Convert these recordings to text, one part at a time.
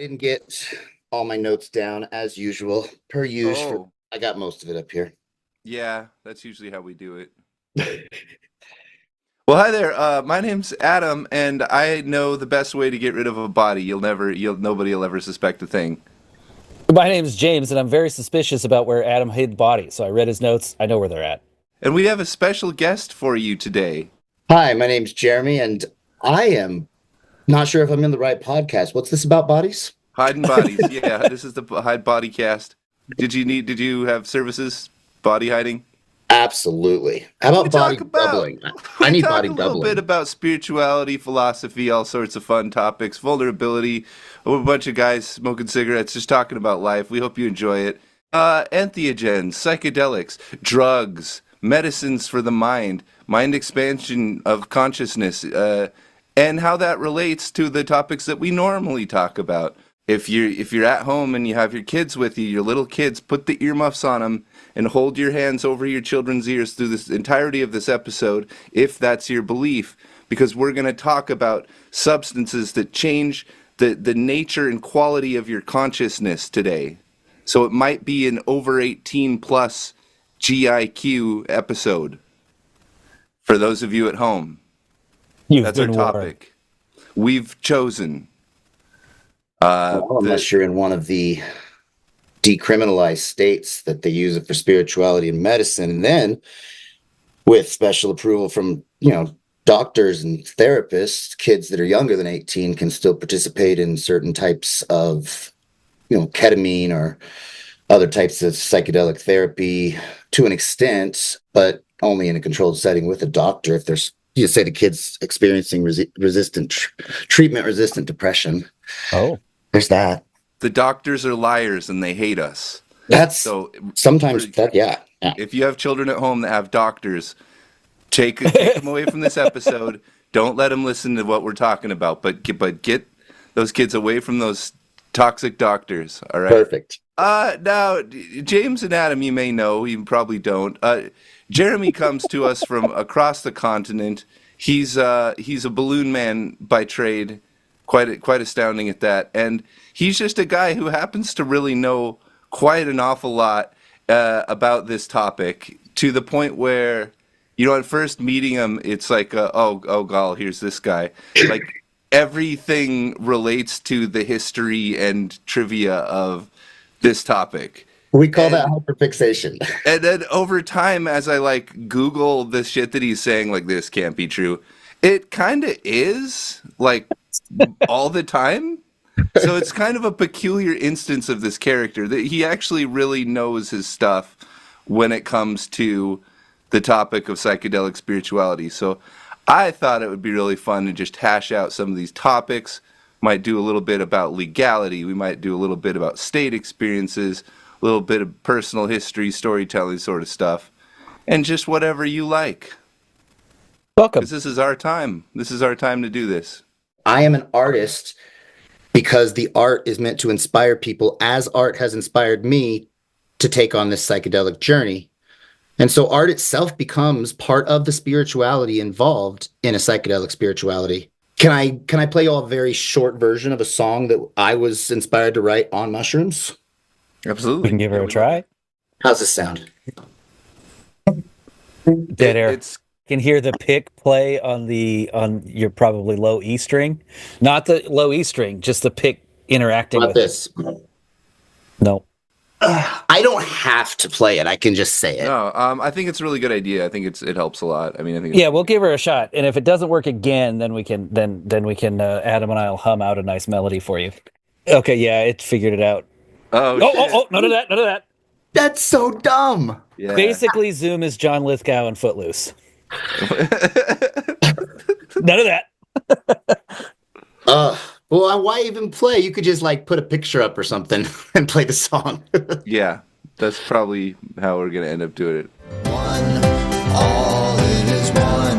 didn't get all my notes down as usual, per usual. Oh, I got most of it up here. yeah, that's usually how we do it. Well, hi there. My name's Adam, and I know the best way to get rid of a body. Nobody will ever suspect a thing. My name is James, and I'm very suspicious about where Adam hid bodies. So I read his notes. I know where they're at. And we have a special guest for you today. Hi, my name's Jeremy, and I am not sure if I'm in the right podcast. What's this about bodies? Hiding bodies. Yeah, this is the Hide Body Cast. Did you have services? Body hiding? Absolutely. How about body doubling? I need body A little bit doubling. about spirituality, philosophy, all sorts of fun topics, vulnerability. A bunch of guys smoking cigarettes, just talking about life. We hope you enjoy it. Entheogens, psychedelics, drugs, medicines for the mind expansion of consciousness, and how that relates to the topics that we normally talk about. If you're at home and you have your kids with you, your little kids, put the earmuffs on them and hold your hands over your children's ears through this entirety of this episode, if that's your belief, because we're going to talk about substances that change the nature and quality of your consciousness today. So it might be an over 18 plus GIQ episode for those of you at home. You've That's our been warned. topic. We've chosen. Well, unless you're in one of the decriminalized states that they use it for spirituality and medicine, and then with special approval from, doctors and therapists, kids that are younger than 18 can still participate in certain types of, ketamine or other types of psychedelic therapy to an extent, but only in a controlled setting with a doctor. If there's, you say the kid's experiencing treatment-resistant depression, Oh, there's that. The doctors are liars and they hate us. That's So sometimes that, yeah. if you have children at home that have doctors, take them away from this episode. Don't let them listen to what we're talking about, but get those kids away from those toxic doctors. All right. Perfect. Now, James and Adam, you may know, you probably don't. Jeremy comes to us from across the continent. He's a balloon man by trade, quite astounding at that. And he's just a guy who happens to really know quite an awful lot about this topic, to the point where, at first meeting him, it's like, oh, gall, here's this guy. Like, everything relates to the history and trivia of this topic. We call that hyperfixation. And then over time, as I Google the shit that he's saying, this can't be true, it kind of is, all the time. So it's kind of a peculiar instance of this character that he actually really knows his stuff when it comes to the topic of psychedelic spirituality. So I thought it would be really fun to just hash out some of these topics. Might do a little bit about legality. We might do a little bit about state experiences, a little bit of personal history, storytelling sort of stuff, and just whatever you like. welcome. Because this is our time. This is our time to do this. I am an artist because the art is meant to inspire people, as art has inspired me to take on this psychedelic journey. And so art itself becomes part of the spirituality involved in a psychedelic spirituality. Can I play you all a very short version of a song that I was inspired to write on mushrooms? Absolutely. We can give her a try. How's this sound? Dead air. It's Can hear the pick play on your probably low E string, not the low E string, just the pick interacting About with this. No. I don't have to play it. I can just say it. no. I think it's a really good idea. I think it helps a lot. I mean, I think. Yeah, we'll give her a shot, and if it doesn't work again, then we can Adam and I'll hum out a nice melody for you. Okay, yeah, it figured it out. Oh, Oh, none of that. That's so dumb. yeah. Basically, Zoom is John Lithgow and Footloose. None of that. Well, why even play? You could just put a picture up or something and play the song. Yeah, that's probably how we're gonna end up doing it. One, all it is one,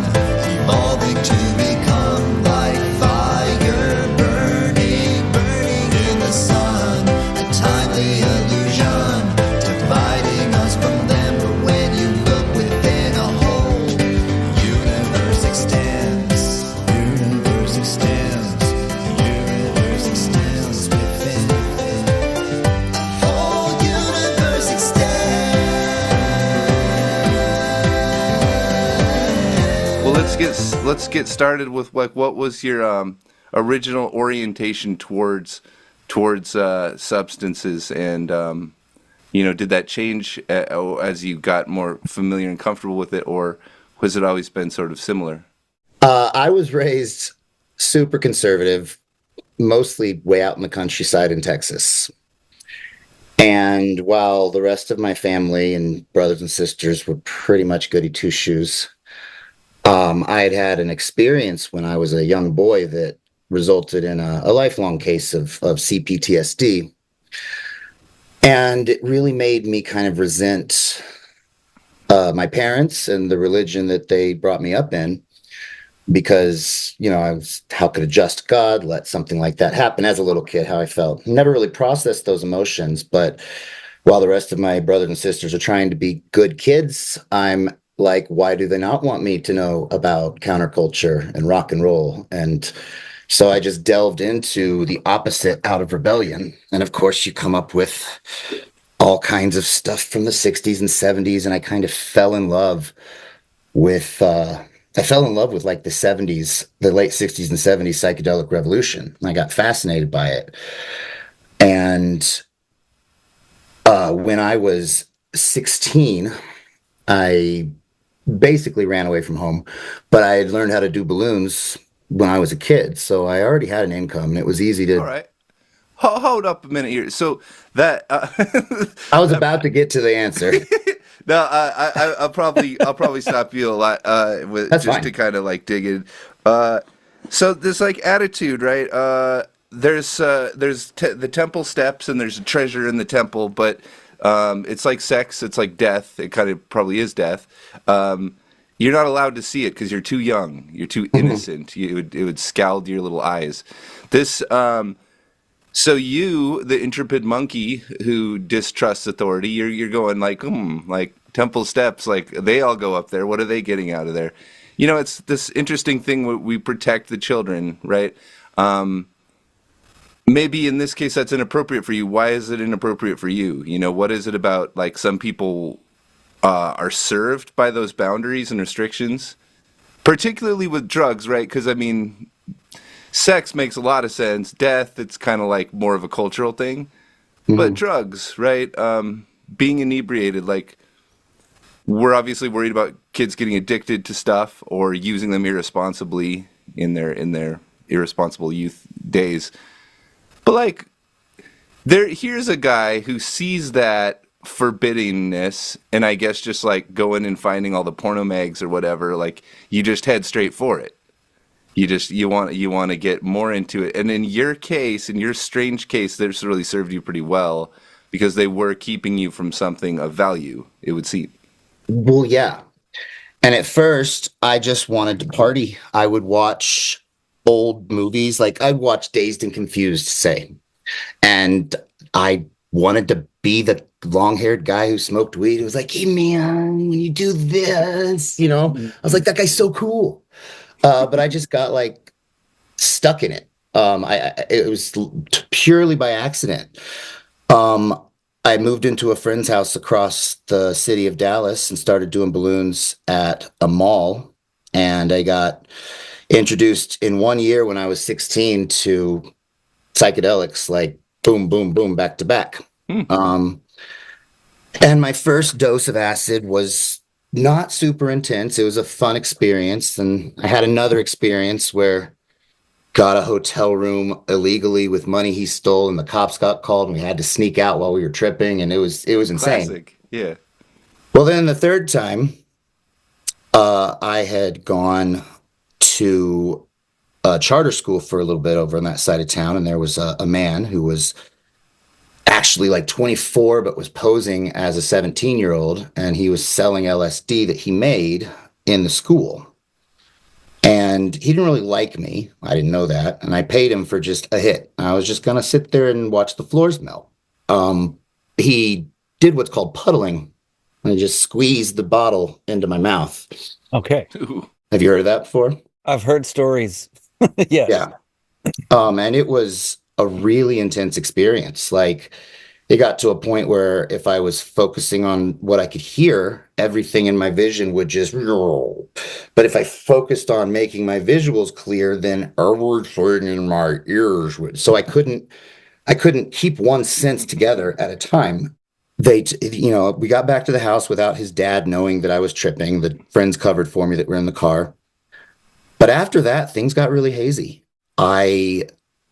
evolving to become like fire, burning, burning in the sun, a timely illusion, dividing us from them. But when you look within a whole, universe extends, universe extends, universe extends within. get started with like what was your original orientation towards substances, and did that change as you got more familiar and comfortable with it, or has it always been sort of similar? I was raised super conservative, mostly way out in the countryside in Texas. And while the rest of my family and brothers and sisters were pretty much goody two shoes, I had had an experience when I was a young boy that resulted in a lifelong case of CPTSD. And it really made me kind of resent my parents and the religion that they brought me up in, because, how could a just God let something like that happen? As a little kid, how I felt. Never really processed those emotions, but while the rest of my brothers and sisters are trying to be good kids, I'm like, why do they not want me to know about counterculture and rock and roll? And so I just delved into the opposite out of rebellion. And of course, you come up with all kinds of stuff from the 60s and 70s, and I kind of fell in love with like the 70s, the late 60s and 70s psychedelic revolution. I got fascinated by it. And when I was 16, I basically ran away from home, but I had learned how to do balloons when I was a kid. So I already had an income, and it was easy to. All right. Hold up a minute here. So that I was about to get to the answer. No, I'll probably stop you a lot That's just fine. to kind of like dig in. So this like attitude, right? There's the temple steps, and there's a treasure in the temple, but it's like sex. It's like death. It kind of probably is death. You're not allowed to see it because you're too young. You're too innocent. It would scald your little eyes. This. So you, the intrepid monkey who distrusts authority, you're going like temple steps, like they all go up there. What are they getting out of there? It's this interesting thing where we protect the children, right? Maybe in this case that's inappropriate for you. Why is it inappropriate for you? What is it about like some people are served by those boundaries and restrictions, particularly with drugs, right? Because I mean, sex makes a lot of sense. Death, it's kind of like more of a cultural thing. But drugs, right? Being inebriated, like we're obviously worried about kids getting addicted to stuff or using them irresponsibly in their irresponsible youth days. But like here's a guy who sees that forbiddingness, and I guess just like going and finding all the porno mags or whatever, like you just head straight for it. You want to get more into it. And in your case, in your strange case, this really served you pretty well because they were keeping you from something of value, it would seem. Well, yeah. And at first, I just wanted to party. I would watch old movies, like I'd watch Dazed and Confused, say. And I wanted to be the long-haired guy who smoked weed. It was like, hey, man, when you do this, I was like, that guy's so cool. But I just got like stuck in it. It was purely by accident. I moved into a friend's house across the city of Dallas and started doing balloons at a mall. And I got introduced in 1 year when I was 16 to psychedelics, like boom, boom, boom, back to back. And my first dose of acid was not super intense. It was a fun experience. And I had another experience where got a hotel room illegally with money he stole, and the cops got called and we had to sneak out while we were tripping, and it was insane. Classic. Yeah. Well, then the third time, I had gone to a charter school for a little bit over on that side of town, and there was a man who was actually like 24 but was posing as a 17-year-old, and he was selling LSD that he made in the school. And he didn't really like me. I didn't know that. And I paid him for just a hit. I was just going to sit there and watch the floors melt. He did what's called puddling. And just squeezed the bottle into my mouth. Okay. Ooh. Have you heard of that before? I've heard stories. Yes. Yeah. And it was a really intense experience. Like, it got to a point where if I was focusing on what I could hear, everything in my vision would just roll. But if I focused on making my visuals clear, then everything in my ears would. So I couldn't keep one sense together at a time. We got back to the house without his dad knowing that I was tripping. The friends covered for me that were in the car. But after that, things got really hazy. I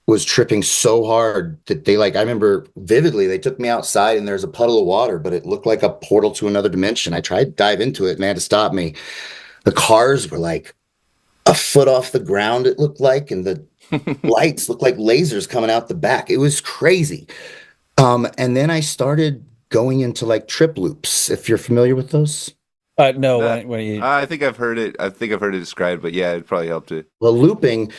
was tripping so hard that I remember vividly, they took me outside and there's a puddle of water, but it looked like a portal to another dimension. I tried to dive into it and they had to stop me. The cars were like a foot off the ground, it looked like, and the lights looked like lasers coming out the back. It was crazy. And then I started going into like trip loops, if you're familiar with those. No, Uh, when you I think I've heard it. I think I've heard it described, but yeah, it probably helped it. Well, looping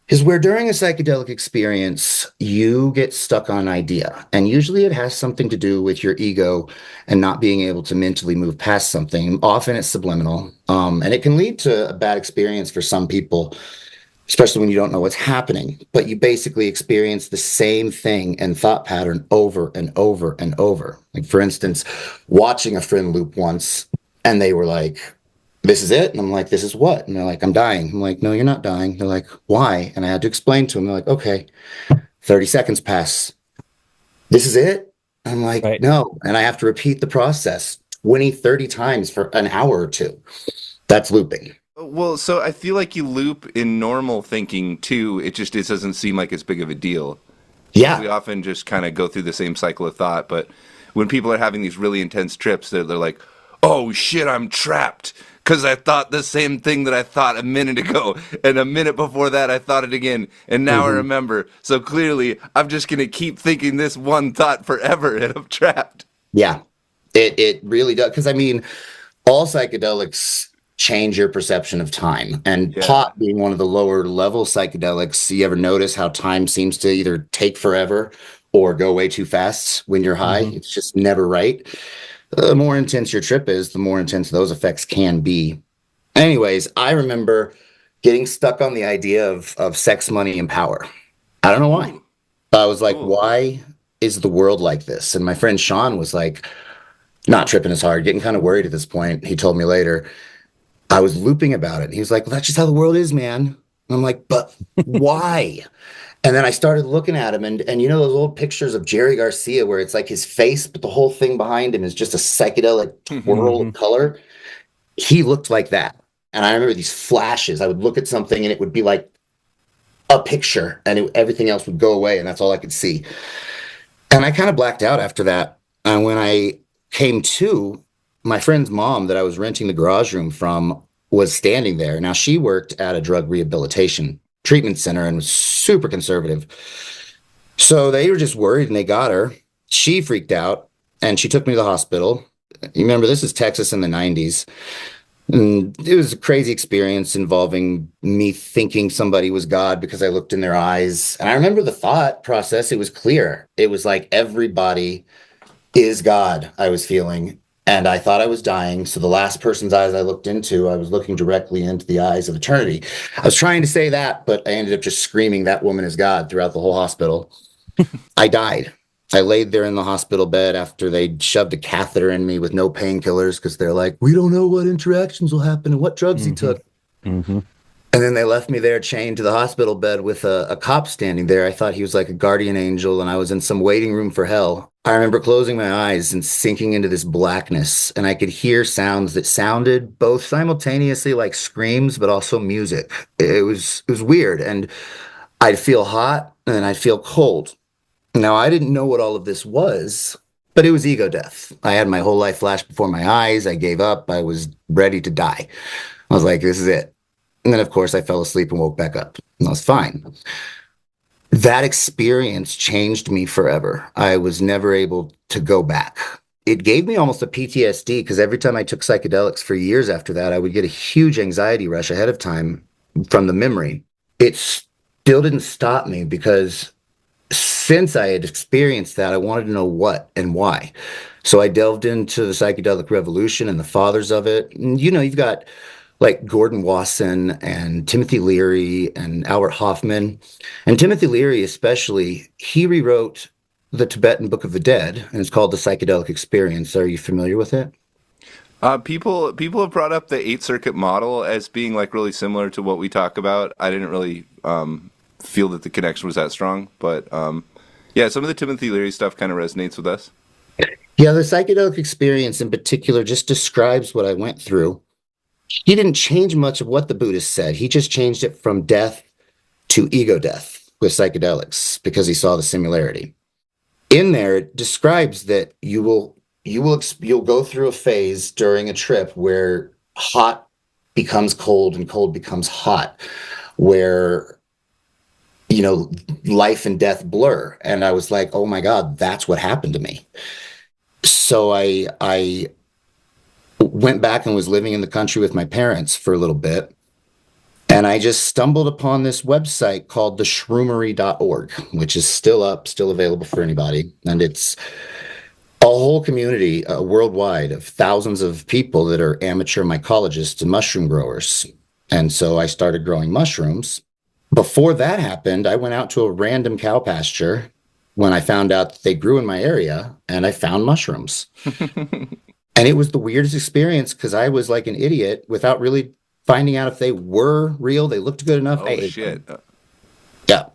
is where during a psychedelic experience, you get stuck on an idea. And usually it has something to do with your ego and not being able to mentally move past something. Often it's subliminal. And it can lead to a bad experience for some people, especially when you don't know what's happening. But you basically experience the same thing and thought pattern over and over and over. Like, for instance, watching a friend loop once, and they were like, this is it? And I'm like, this is what? And they're like, I'm dying. I'm like, no, you're not dying. They're like, why? And I had to explain to them. They're like, okay, 30 seconds pass. This is it? I'm like, right. no. And I have to repeat the process 20, 30 times for an hour or two. That's looping. Well, so I feel like you loop in normal thinking too. It doesn't seem like it's big of a deal. Yeah. We often just kind of go through the same cycle of thought, but when people are having these really intense trips, they're like, oh shit, I'm trapped because I thought the same thing that I thought a minute ago, and a minute before that I thought it again, and now I remember. So clearly, I'm just gonna keep thinking this one thought forever, and I'm trapped. Yeah. It really does. Because I mean, all psychedelics change your perception of time. And Yeah. pot being one of the lower level psychedelics, you ever notice how time seems to either take forever or go way too fast when you're high? It's just never right. The more intense your trip is, the more intense those effects can be. Anyways, I remember getting stuck on the idea of sex, money, and power. I don't know why. I was like, Cool. why is the world like this? And my friend Sean was like, not tripping as hard, getting kind of worried at this point. He told me later, I was looping about it. And he was like, well, that's just how the world is, man. And I'm like, but why? And then I started looking at him, and you know those old pictures of Jerry Garcia where it's like his face, but the whole thing behind him is just a psychedelic twirl of color. He looked like that. And I remember these flashes. I would look at something and it would be like a picture, and everything else would go away, and that's all I could see. And I kind of blacked out after that. And when I came to, my friend's mom that I was renting the garage room from was standing there. Now, she worked at a drug rehabilitation treatment center and was super conservative. So they were just worried and they got her. She freaked out and she took me to the hospital. You remember, this is Texas in the 90s. And it was a crazy experience involving me thinking somebody was God because I looked in their eyes. And I remember the thought process. It was clear. It was like everybody is God, I was feeling. And I thought I was dying. So the last person's eyes I looked into, I was looking directly into the eyes of eternity. I was trying to say that, but I ended up just screaming, that woman is God, throughout the whole hospital. I died. I laid there in the hospital bed after they shoved a catheter in me with no painkillers because they're like, we don't know what interactions will happen and what drugs he took. And then they left me there chained to the hospital bed with a cop standing there. I thought he was like a guardian angel and I was in some waiting room for hell. I remember closing my eyes and sinking into this blackness, and I could hear sounds that sounded both simultaneously like screams, but also music. It was weird. And I'd feel hot and I'd feel cold. Now, I didn't know what all of this was, but it was ego death. I had my whole life flash before my eyes. I gave up. I was ready to die. I was like, this is it. And then, of course, I fell asleep and woke back up. And I was fine. That experience changed me forever. I was never able to go back. It gave me almost a PTSD because every time I took psychedelics for years after that, I would get a huge anxiety rush ahead of time from the memory. It still didn't stop me because since I had experienced that, I wanted to know what and why. So I delved into the psychedelic revolution and the fathers of it. And, you know, you've got like Gordon Wasson and Timothy Leary and Albert Hoffman. And Timothy Leary especially, he rewrote the Tibetan Book of the Dead, and it's called The Psychedelic Experience. Are you familiar with it? People have brought up the eight circuit model as being like really similar to what we talk about. I didn't really feel that the connection was that strong, but yeah, some of the Timothy Leary stuff kind of resonates with us. Yeah, the psychedelic experience in particular just describes what I went through. He didn't change much of what the Buddhist said. He just changed it from death to ego death with psychedelics because he saw the similarity. In there, it describes that you'll go through a phase during a trip where hot becomes cold and cold becomes hot, where life and death blur. And I was like, oh my God, that's what happened to me. So I went back and was living in the country with my parents for a little bit. And I just stumbled upon this website called theshroomery.org, which is still up, still available for anybody. And it's a whole community worldwide of thousands of people that are amateur mycologists and mushroom growers. And so I started growing mushrooms. Before that happened, I went out to a random cow pasture when I found out that they grew in my area, and I found mushrooms. And it was the weirdest experience because I was like an idiot without really finding out if they were real. They looked good enough. Oh, shit. Yeah.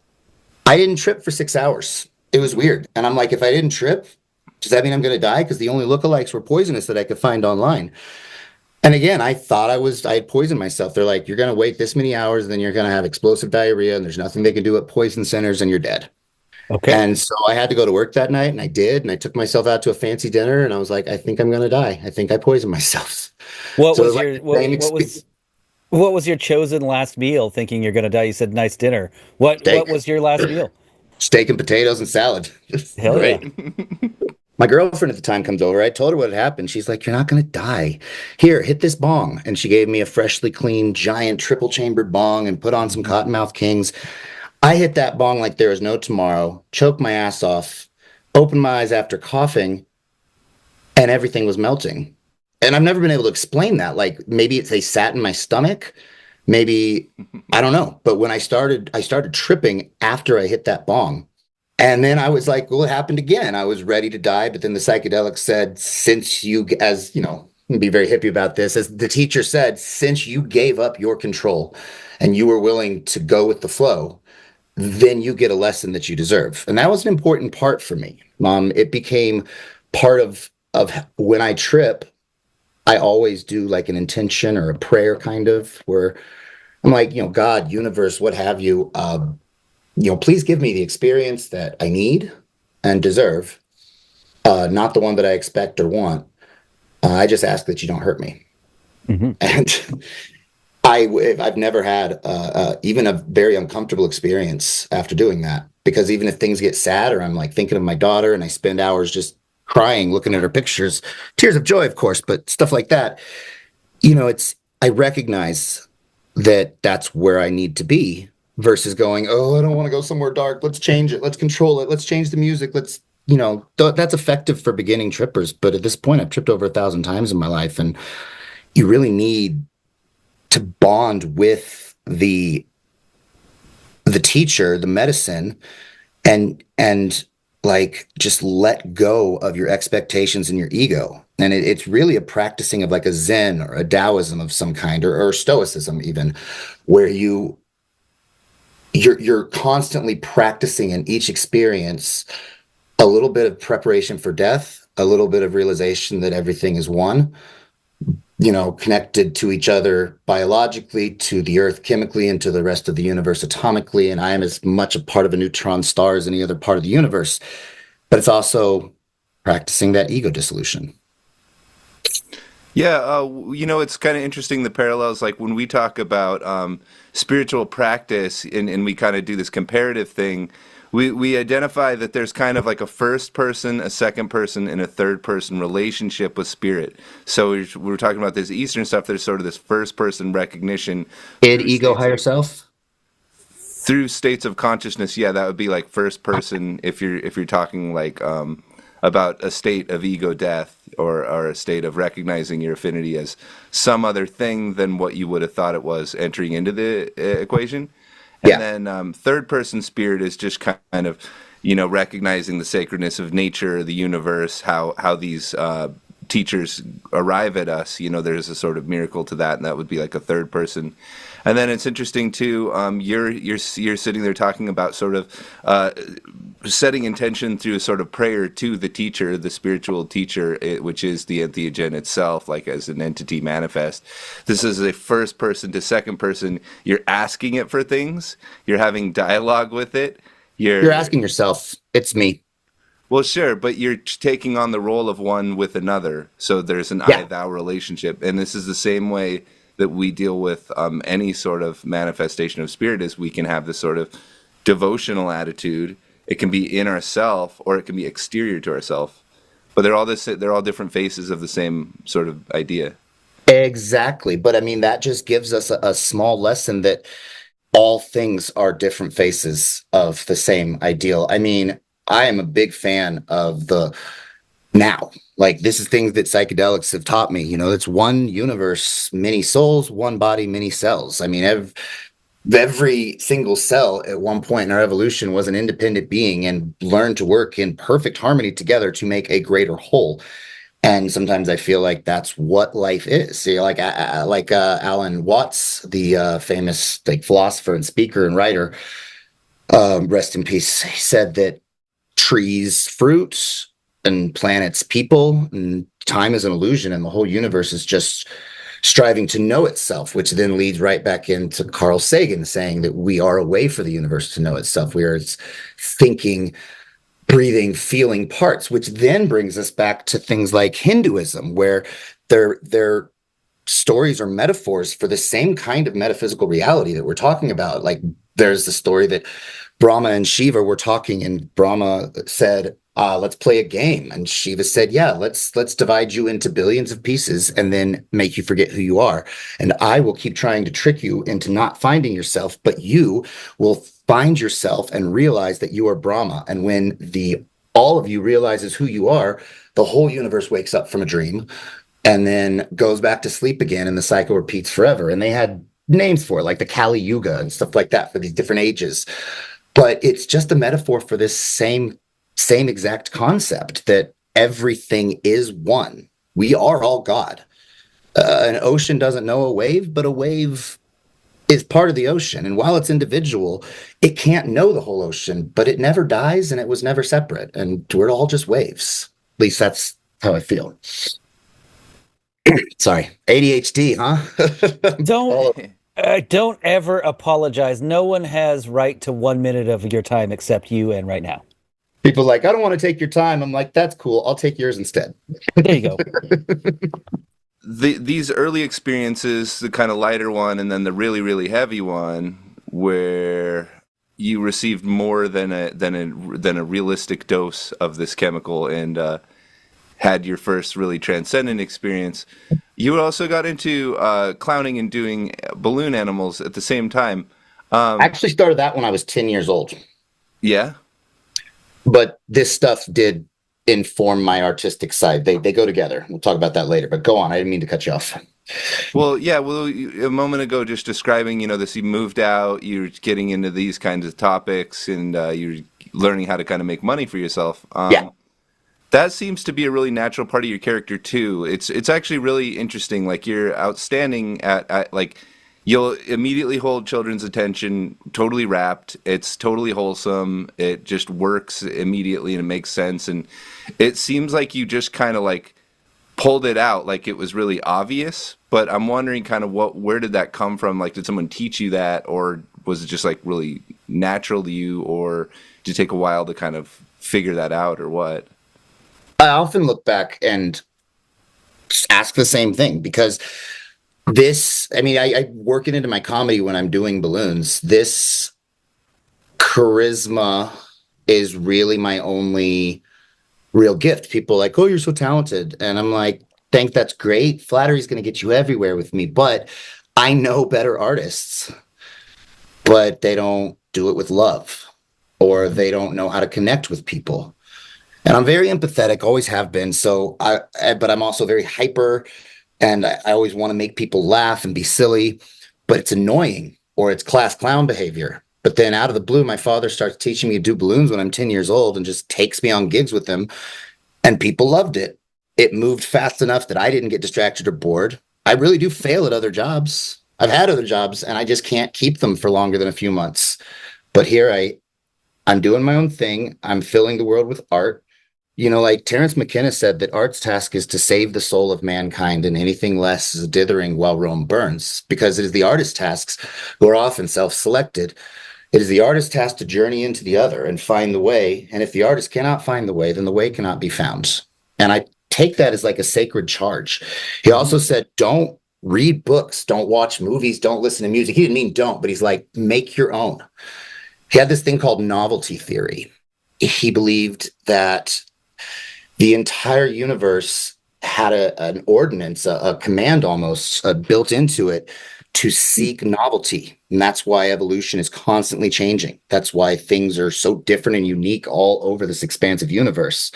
I didn't trip for 6 hours. It was weird. And I'm like, if I didn't trip, does that mean I'm going to die? Because the only lookalikes were poisonous that I could find online. And again, I thought I had poisoned myself. They're like, you're going to wait this many hours, then you're going to have explosive diarrhea, and there's nothing they can do at poison centers, and you're dead. Okay. And so I had to go to work that night, and I did. And I took myself out to a fancy dinner, and I was like, I think I'm going to die. I think I poisoned myself. What So was it your was like the same what was your chosen last meal? Thinking you're going to die, you said nice dinner. What Steak. was your last meal? Steak and potatoes and salad. Hell Great. yeah. My girlfriend at the time comes over. I told her what had happened. She's like, you're not going to die. Here, hit this bong. And she gave me a freshly cleaned, giant, triple chambered bong and put on some Cottonmouth Kings. I hit that bong like there is no tomorrow, choked my ass off, opened my eyes after coughing, and everything was melting. And I've never been able to explain that. Like maybe they sat in my stomach. Maybe, I don't know. But when I started tripping after I hit that bong. And then I was like, well, it happened again. I was ready to die. But then the psychedelic said, since you, as you know, be very hippie about this, as the teacher said, since you gave up your control and you were willing to go with the flow, then you get a lesson that you deserve. And that was an important part for me. It became part of when I trip, I always do like an intention or a prayer kind of where I'm like, God, universe, what have you, please give me the experience that I need and deserve, not the one that I expect or want. I just ask that you don't hurt me. Mm-hmm. And I've never had even a very uncomfortable experience after doing that, because even if things get sad or I'm like thinking of my daughter and I spend hours just crying, looking at her pictures, tears of joy, of course, but stuff like that, I recognize that that's where I need to be versus going, oh, I don't want to go somewhere dark. Let's change it. Let's control it. Let's change the music. That's effective for beginning trippers. But at this point, I've tripped over 1,000 times in my life. And you really need to bond with the teacher, the medicine, and like just let go of your expectations and your ego. And it's really a practicing of like a Zen or a Taoism of some kind, or Stoicism even, where you're constantly practicing in each experience a little bit of preparation for death, a little bit of realization that everything is one, connected to each other biologically, to the earth chemically, and to the rest of the universe atomically. And I am as much a part of a neutron star as any other part of the universe. But it's also practicing that ego dissolution. Yeah, it's kind of interesting, the parallels, like when we talk about spiritual practice and we kind of do this comparative thing, we identify that there's kind of like a first person, a second person, and a third person relationship with spirit. So we're talking about this Eastern stuff, there's sort of this first person recognition. Ego, higher self? Through states of consciousness, yeah, that would be like first person if you're talking like about a state of ego death or a state of recognizing your affinity as some other thing than what you would have thought it was entering into the equation. And then third person spirit is just kind of recognizing the sacredness of nature, the universe, how these teachers arrive at us. There's a sort of miracle to that, and that would be like a third person. And then it's interesting too. You're sitting there talking about sort of setting intention through a sort of prayer to the teacher, the spiritual teacher, which is the entheogen itself, like as an entity manifest. This is a first person to second person. You're asking it for things. You're having dialogue with it. You're asking yourself, it's me. Well, sure, but you're taking on the role of one with another. So there's an I-thou relationship. And this is the same way that we deal with any sort of manifestation of spirit, is we can have this sort of devotional attitude. It can be in ourself, or it can be exterior to ourself. But they're all different faces of the same sort of idea. Exactly. But I mean, that just gives us a small lesson that all things are different faces of the same ideal. I mean, I am a big fan of the now. Like, this is things that psychedelics have taught me. It's one universe, many souls, one body, many cells. I mean, every single cell at one point in our evolution was an independent being and learned to work in perfect harmony together to make a greater whole. And sometimes I feel like that's what life is. See, like Alan Watts, the famous philosopher and speaker and writer, rest in peace, he said that trees, fruits, and planets, people, and time is an illusion, and the whole universe is just striving to know itself, which then leads right back into Carl Sagan saying that we are a way for the universe to know itself. We are its thinking, breathing, feeling parts, which then brings us back to things like Hinduism, where their stories are metaphors for the same kind of metaphysical reality that we're talking about. Like, there's the story that Brahma and Shiva were talking, and Brahma said, let's play a game. And Shiva said, yeah, let's divide you into billions of pieces and then make you forget who you are. And I will keep trying to trick you into not finding yourself, but you will find yourself and realize that you are Brahma. And when all of you realizes who you are, the whole universe wakes up from a dream and then goes back to sleep again, and the cycle repeats forever. And they had names for it, like the Kali Yuga and stuff like that, for these different ages. But it's just a metaphor for this same exact concept, that everything is one. We are all God. An ocean doesn't know a wave, but a wave is part of the ocean. And while it's individual, it can't know the whole ocean, but it never dies and it was never separate. And we're all just waves. At least that's how I feel. Sorry. ADHD, huh? Don't ever apologize. No one has right to 1 minute of your time except you and right now. People are like, I don't want to take your time. I'm like, that's cool. I'll take yours instead. There you go. These early experiences, the kind of lighter one, and then the really, really heavy one, where you received more than a realistic dose of this chemical and had your first really transcendent experience. You also got into clowning and doing balloon animals at the same time. I actually started that when I was 10 years old. Yeah? But this stuff did inform my artistic side. They go together. We'll talk about that later. But go on. I didn't mean to cut you off. Well, yeah. Well, a moment ago, just describing, this, you moved out, you're getting into these kinds of topics, and you're learning how to kind of make money for yourself. Yeah. That seems to be a really natural part of your character too. It's actually really interesting. Like, you're outstanding at like, you'll immediately hold children's attention, totally rapt. It's totally wholesome. It just works immediately and it makes sense. And it seems like you just kind of like pulled it out, like it was really obvious. But I'm wondering kind of where did that come from? Like, did someone teach you that, or was it just like really natural to you, or did it take a while to kind of figure that out, or what? I often look back and ask the same thing, because I work it into my comedy when I'm doing balloons. This charisma is really my only real gift. People are like, oh, you're so talented. And I'm like, that's great. Flattery is going to get you everywhere with me. But I know better artists, but they don't do it with love, or they don't know how to connect with people. And I'm very empathetic, always have been. But I'm also very hyper, and I always want to make people laugh and be silly, but it's annoying, or it's class clown behavior. But then out of the blue, my father starts teaching me to do balloons when I'm 10 years old and just takes me on gigs with him. And people loved it. It moved fast enough that I didn't get distracted or bored. I really do fail at other jobs. I've had other jobs and I just can't keep them for longer than a few months. But I'm doing my own thing. I'm filling the world with art. Like Terence McKenna said that art's task is to save the soul of mankind, and anything less is dithering while Rome burns, because it is the artist's tasks who are often self-selected. It is the artist's task to journey into the other and find the way. And if the artist cannot find the way, then the way cannot be found. And I take that as like a sacred charge. He also said, don't read books, don't watch movies, don't listen to music. He didn't mean don't, but he's like, make your own. He had this thing called novelty theory. He believed that the entire universe had an ordinance, a command almost built into it to seek novelty. And that's why evolution is constantly changing. That's why things are so different and unique all over this expansive universe.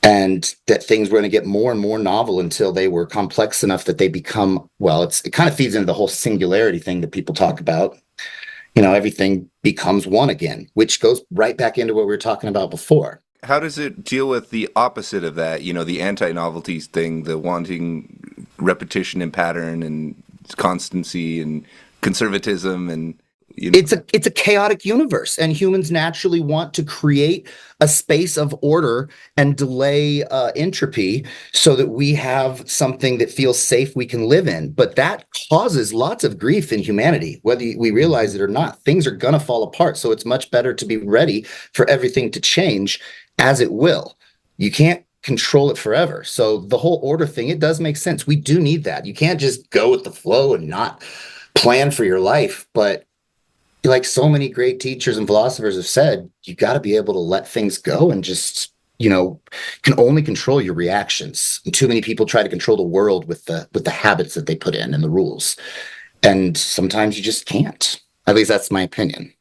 And that things were going to get more and more novel until they were complex enough that they become, well, it kind of feeds into the whole singularity thing that people talk about. Everything becomes one again, which goes right back into what we were talking about before. How does it deal with the opposite of that? The anti-novelties thing, the wanting repetition and pattern and constancy and conservatism and It's a chaotic universe, and humans naturally want to create a space of order and delay entropy so that we have something that feels safe we can live in. But that causes lots of grief in humanity, whether we realize it or not. Things are going to fall apart, so it's much better to be ready for everything to change as it will. You can't control it forever. So the whole order thing, it does make sense. We do need that. You can't just go with the flow and not plan for your life. But like so many great teachers and philosophers have said, you got to be able to let things go and just, can only control your reactions. And too many people try to control the world with the habits that they put in and the rules. And sometimes you just can't. At least that's my opinion.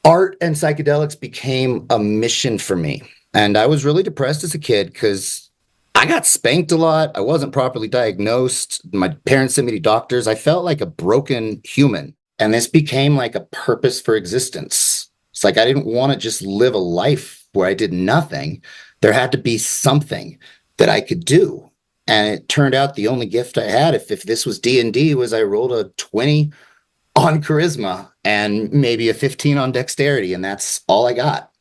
Art and psychedelics became a mission for me. And I was really depressed as a kid because I got spanked a lot. I wasn't properly diagnosed. My parents sent me to doctors. I felt like a broken human. And this became like a purpose for existence. It's like I didn't want to just live a life where I did nothing. There had to be something that I could do. And it turned out the only gift I had, if this was D&D, was I rolled a 20 on charisma and maybe a 15 on dexterity. And that's all I got.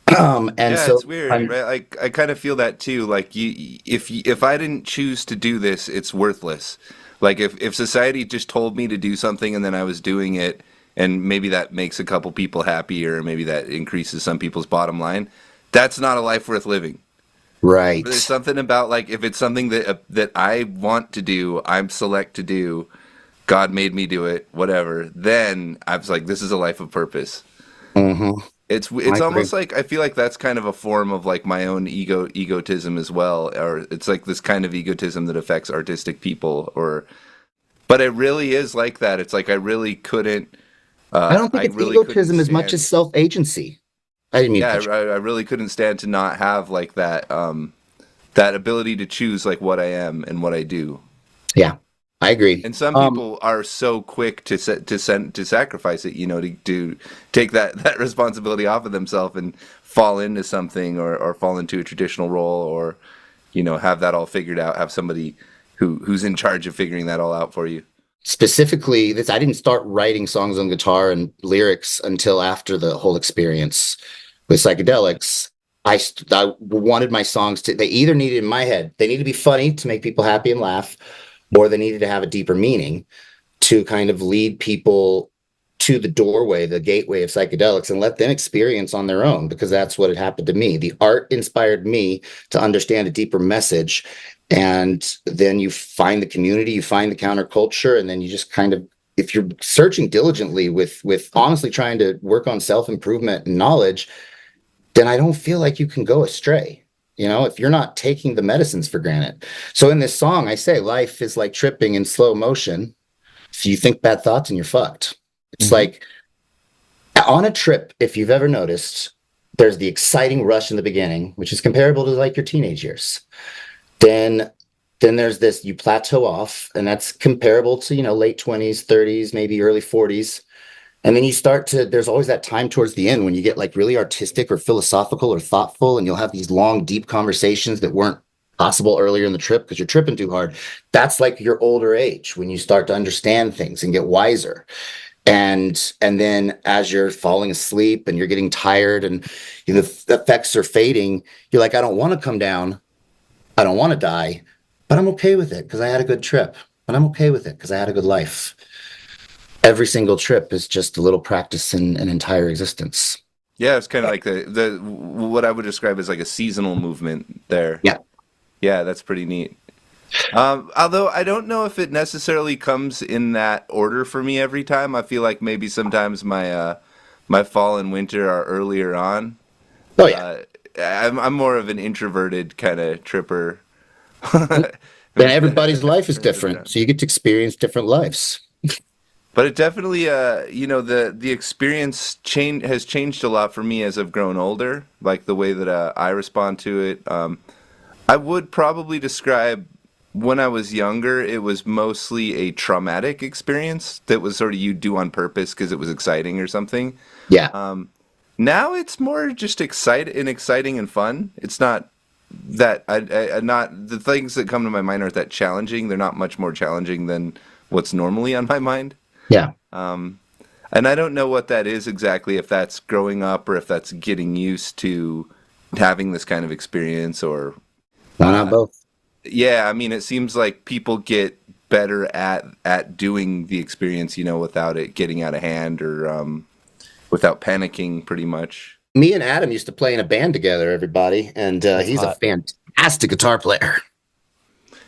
So it's weird, right? I kind of feel that too. Like if I didn't choose to do this, it's worthless. Like if society just told me to do something and then I was doing it, and maybe that makes a couple people happy, or maybe that increases some people's bottom line, that's not a life worth living. Right. But there's something about, like, if it's something that I want to do, I'm select to do, God made me do it, whatever, then I was like, this is a life of purpose. Mm-hmm. It's almost like I feel like that's kind of a form of like my own egotism as well, or it's like this kind of egotism that affects artistic people, but it really is like that. It's like I really couldn't. I don't think it's really egotism as much as self-agency. I didn't mean. Yeah, I really couldn't stand to not have like that that ability to choose like what I am and what I do. Yeah. I agree. And some people are so quick to sacrifice it, to take that responsibility off of themselves and fall into something or fall into a traditional role, or, have that all figured out, have somebody who's in charge of figuring that all out for you. Specifically, I didn't start writing songs on guitar and lyrics until after the whole experience with psychedelics. I wanted my songs they either needed in my head, they need to be funny to make people happy and laugh, or they needed to have a deeper meaning to kind of lead people to the doorway, the gateway of psychedelics, and let them experience on their own, because that's what had happened to me. The art inspired me to understand a deeper message. And then you find the community, you find the counterculture, and then you just kind of, if you're searching diligently with honestly trying to work on self-improvement and knowledge, then I don't feel like you can go astray. If you're not taking the medicines for granted. So in this song, I say life is like tripping in slow motion. If you think bad thoughts and you're fucked. It's like on a trip, if you've ever noticed, there's the exciting rush in the beginning, which is comparable to like your teenage years. Then there's this, you plateau off, and that's comparable to, late 20s, 30s, maybe early 40s. And then there's always that time towards the end when you get like really artistic or philosophical or thoughtful, and you'll have these long, deep conversations that weren't possible earlier in the trip because you're tripping too hard. That's like your older age when you start to understand things and get wiser. And then as you're falling asleep and you're getting tired and the effects are fading, you're like, I don't want to come down. I don't want to die, but I'm okay with it because I had a good trip. But I'm okay with it because I had a good life. Every single trip is just a little practice in an entire existence. Yeah, it's kind of like the what I would describe as like a seasonal movement there. Yeah. Yeah, that's pretty neat. Although I don't know if it necessarily comes in that order for me every time. I feel like maybe sometimes my fall and winter are earlier on. Oh yeah. I'm more of an introverted kind of tripper. Then everybody's life is different, so you get to experience different lives. But it definitely, the experience has changed a lot for me as I've grown older. Like the way that I respond to it. I would probably describe when I was younger, it was mostly a traumatic experience that was sort of you do on purpose because it was exciting or something. Yeah. Now it's more just exciting and fun. It's not that not the things that come to my mind aren't that challenging. They're not much more challenging than what's normally on my mind. Yeah. And I don't know what that is exactly, if that's growing up or if that's getting used to having this kind of experience or. Why not both? Yeah, I mean, it seems like people get better at doing the experience, without it getting out of hand or without panicking, pretty much. Me and Adam used to play in a band together, everybody, and he's hot. a fantastic guitar player.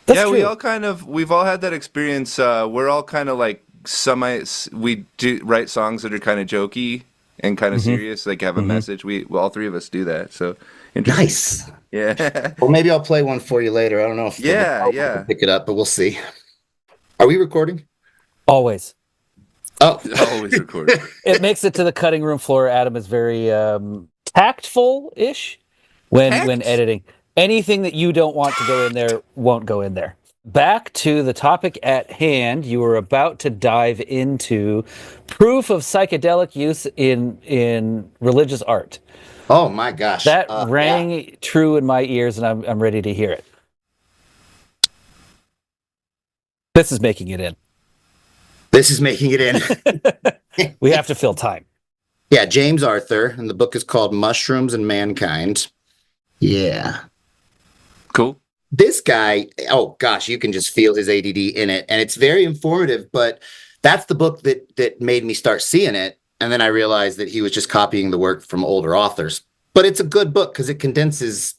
That's yeah, true. we've all had that experience. We're all kind of like we do write songs that are kind of jokey and kind of serious, like have a message. All three of us do that. So Nice. Yeah. Well, maybe I'll play one for you later. I don't know if Yeah. I'll pick it up, but we'll see. Are we recording? Always. Oh, Always recording. It makes it to the cutting room floor. Adam is very tactful-ish when editing. Anything that you don't want to go in there won't go in there. Back to the topic at hand, you were about to dive into proof of psychedelic use in religious art. Oh my gosh. That rang true in my ears, and I'm ready to hear it. This is making it in. This is making it in. We have to fill time. Yeah, James Arthur, and the book is called Mushrooms and Mankind. Yeah. Cool. This guy, oh gosh, you can just feel his ADD in it, and it's very informative, but that's the book that made me start seeing it. And then I realized that he was just copying the work from older authors. But it's a good book because it condenses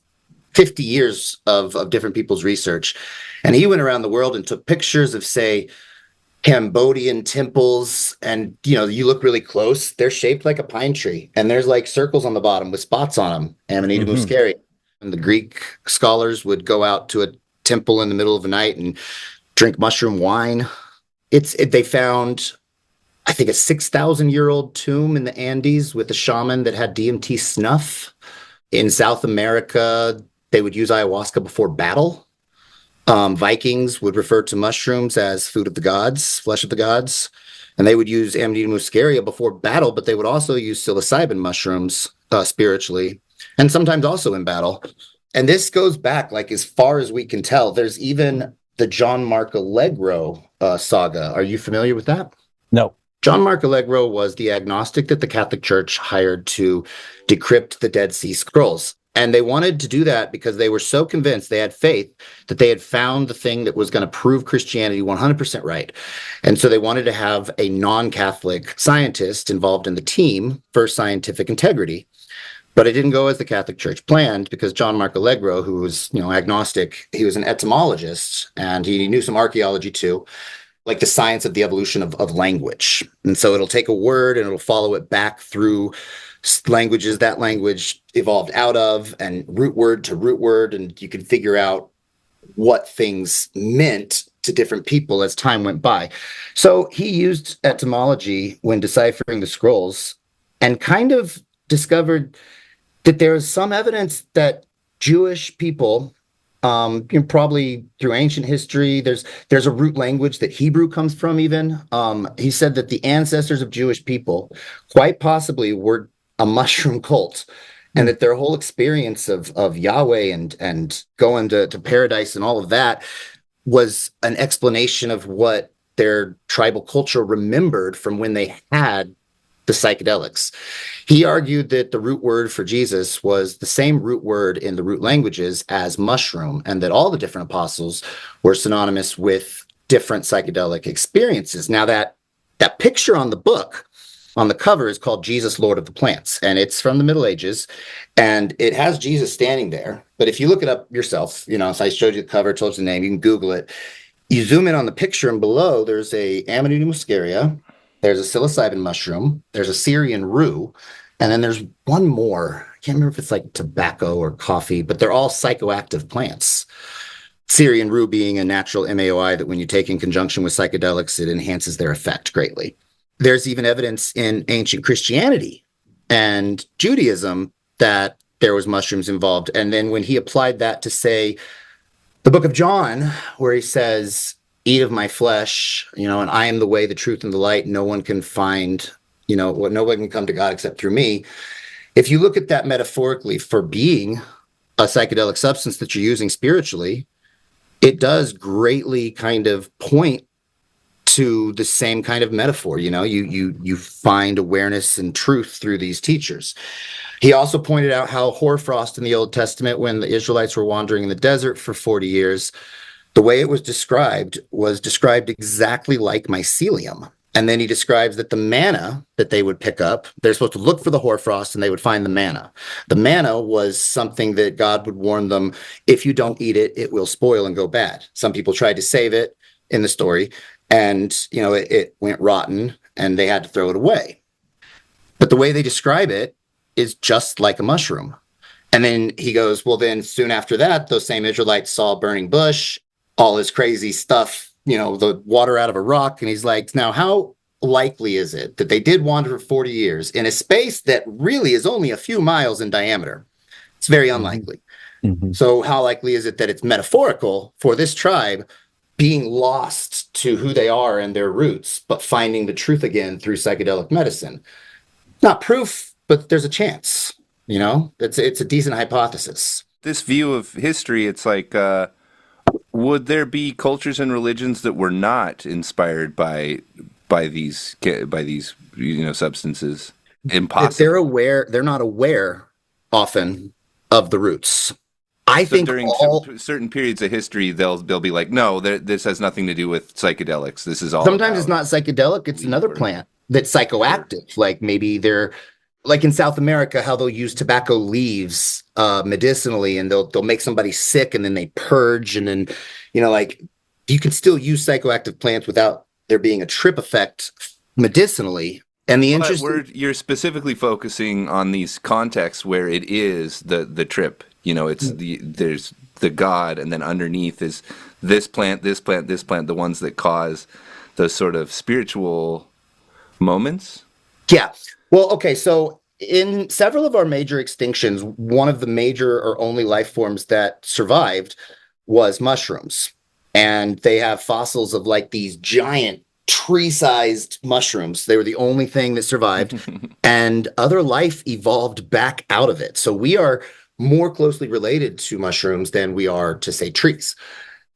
50 years of different people's research. And he went around the world and took pictures of, say, Cambodian temples. And, you look really close. They're shaped like a pine tree. And there's like circles on the bottom with spots on them. Amanita muscaria. And the Greek scholars would go out to a temple in the middle of the night and drink mushroom wine. They found, I think, a 6,000-year-old tomb in the Andes with a shaman that had DMT snuff. In South America, they would use ayahuasca before battle. Vikings would refer to mushrooms as food of the gods, flesh of the gods. And they would use Amanita muscaria before battle, but they would also use psilocybin mushrooms spiritually, and sometimes also in battle. And this goes back, like, as far as we can tell. There's even the John Mark Allegro saga. Are you familiar with that? No. John Mark Allegro was the agnostic that the Catholic Church hired to decrypt the Dead Sea Scrolls. And they wanted to do that because they were so convinced, they had faith, that they had found the thing that was going to prove Christianity 100% right. And so they wanted to have a non-Catholic scientist involved in the team for scientific integrity. But it didn't go as the Catholic Church planned, because John Mark Allegro, who was, agnostic, he was an etymologist, and he knew some archaeology too, like the science of the evolution of language. And so it'll take a word and it'll follow it back through languages that language evolved out of, and root word to root word, and you can figure out what things meant to different people as time went by. So he used etymology when deciphering the scrolls, and kind of discovered that there is some evidence that Jewish people Probably through ancient history. There's a root language that Hebrew comes from even. He said that the ancestors of Jewish people quite possibly were a mushroom cult, and that their whole experience of Yahweh and going to paradise and all of that was an explanation of what their tribal culture remembered from when they had the psychedelics. He argued that the root word for Jesus was the same root word in the root languages as mushroom, and that all the different apostles were synonymous with different psychedelic experiences. Now, that picture on the book, on the cover, is called Jesus, Lord of the Plants, and it's from the Middle Ages, and it has Jesus standing there. But if you look it up yourself, so I showed you the cover, told you the name, you can Google it. You zoom in on the picture, and below there's a Amanita muscaria, there's a psilocybin mushroom, there's a Syrian rue, and then there's one more. I can't remember if it's like tobacco or coffee, but they're all psychoactive plants. Syrian rue being a natural MAOI that when you take in conjunction with psychedelics, it enhances their effect greatly. There's even evidence in ancient Christianity and Judaism that there was mushrooms involved. And then when he applied that to, say, the book of John, where he says, eat of my flesh, and I am the way, the truth, and the light. No one can find, no one can come to God except through me. If you look at that metaphorically for being a psychedelic substance that you're using spiritually, it does greatly kind of point to the same kind of metaphor. You find awareness and truth through these teachers. He also pointed out how hoarfrost in the Old Testament, when the Israelites were wandering in the desert for 40 years, the way it was described exactly like mycelium. And then he describes that the manna that they would pick up, they're supposed to look for the hoarfrost and they would find the manna. The manna was something that God would warn them, if you don't eat it, it will spoil and go bad. Some people tried to save it in the story, and it went rotten and they had to throw it away. But the way they describe it is just like a mushroom. And then he goes, well, then soon after that, those same Israelites saw a burning bush, all this crazy stuff, the water out of a rock. And he's like, now, how likely is it that they did wander for 40 years in a space that really is only a few miles in diameter? It's very unlikely. Mm-hmm. So how likely is it that it's metaphorical for this tribe being lost to who they are and their roots, but finding the truth again through psychedelic medicine? Not proof, but there's a chance. It's a decent hypothesis. This view of history, it's like, would there be cultures and religions that were not inspired by these substances? Impossible. If they're not aware often of the roots. I think during certain periods of history, they'll be like, no, this has nothing to do with psychedelics. This is all. Sometimes it's not psychedelic; it's another plant that's psychoactive. Like maybe they're, like in South America, how they'll use tobacco leaves medicinally, and they'll make somebody sick, and then they purge, and then you can still use psychoactive plants without there being a trip effect medicinally. And you're specifically focusing on these contexts where it is the trip. There's the God, and then underneath is this plant, this plant, this plant, the ones that cause those sort of spiritual moments. Yeah. Well, okay. So in several of our major extinctions, one of the major or only life forms that survived was mushrooms. And they have fossils of like these giant tree-sized mushrooms. They were the only thing that survived. And other life evolved back out of it. So we are more closely related to mushrooms than we are to, say, trees.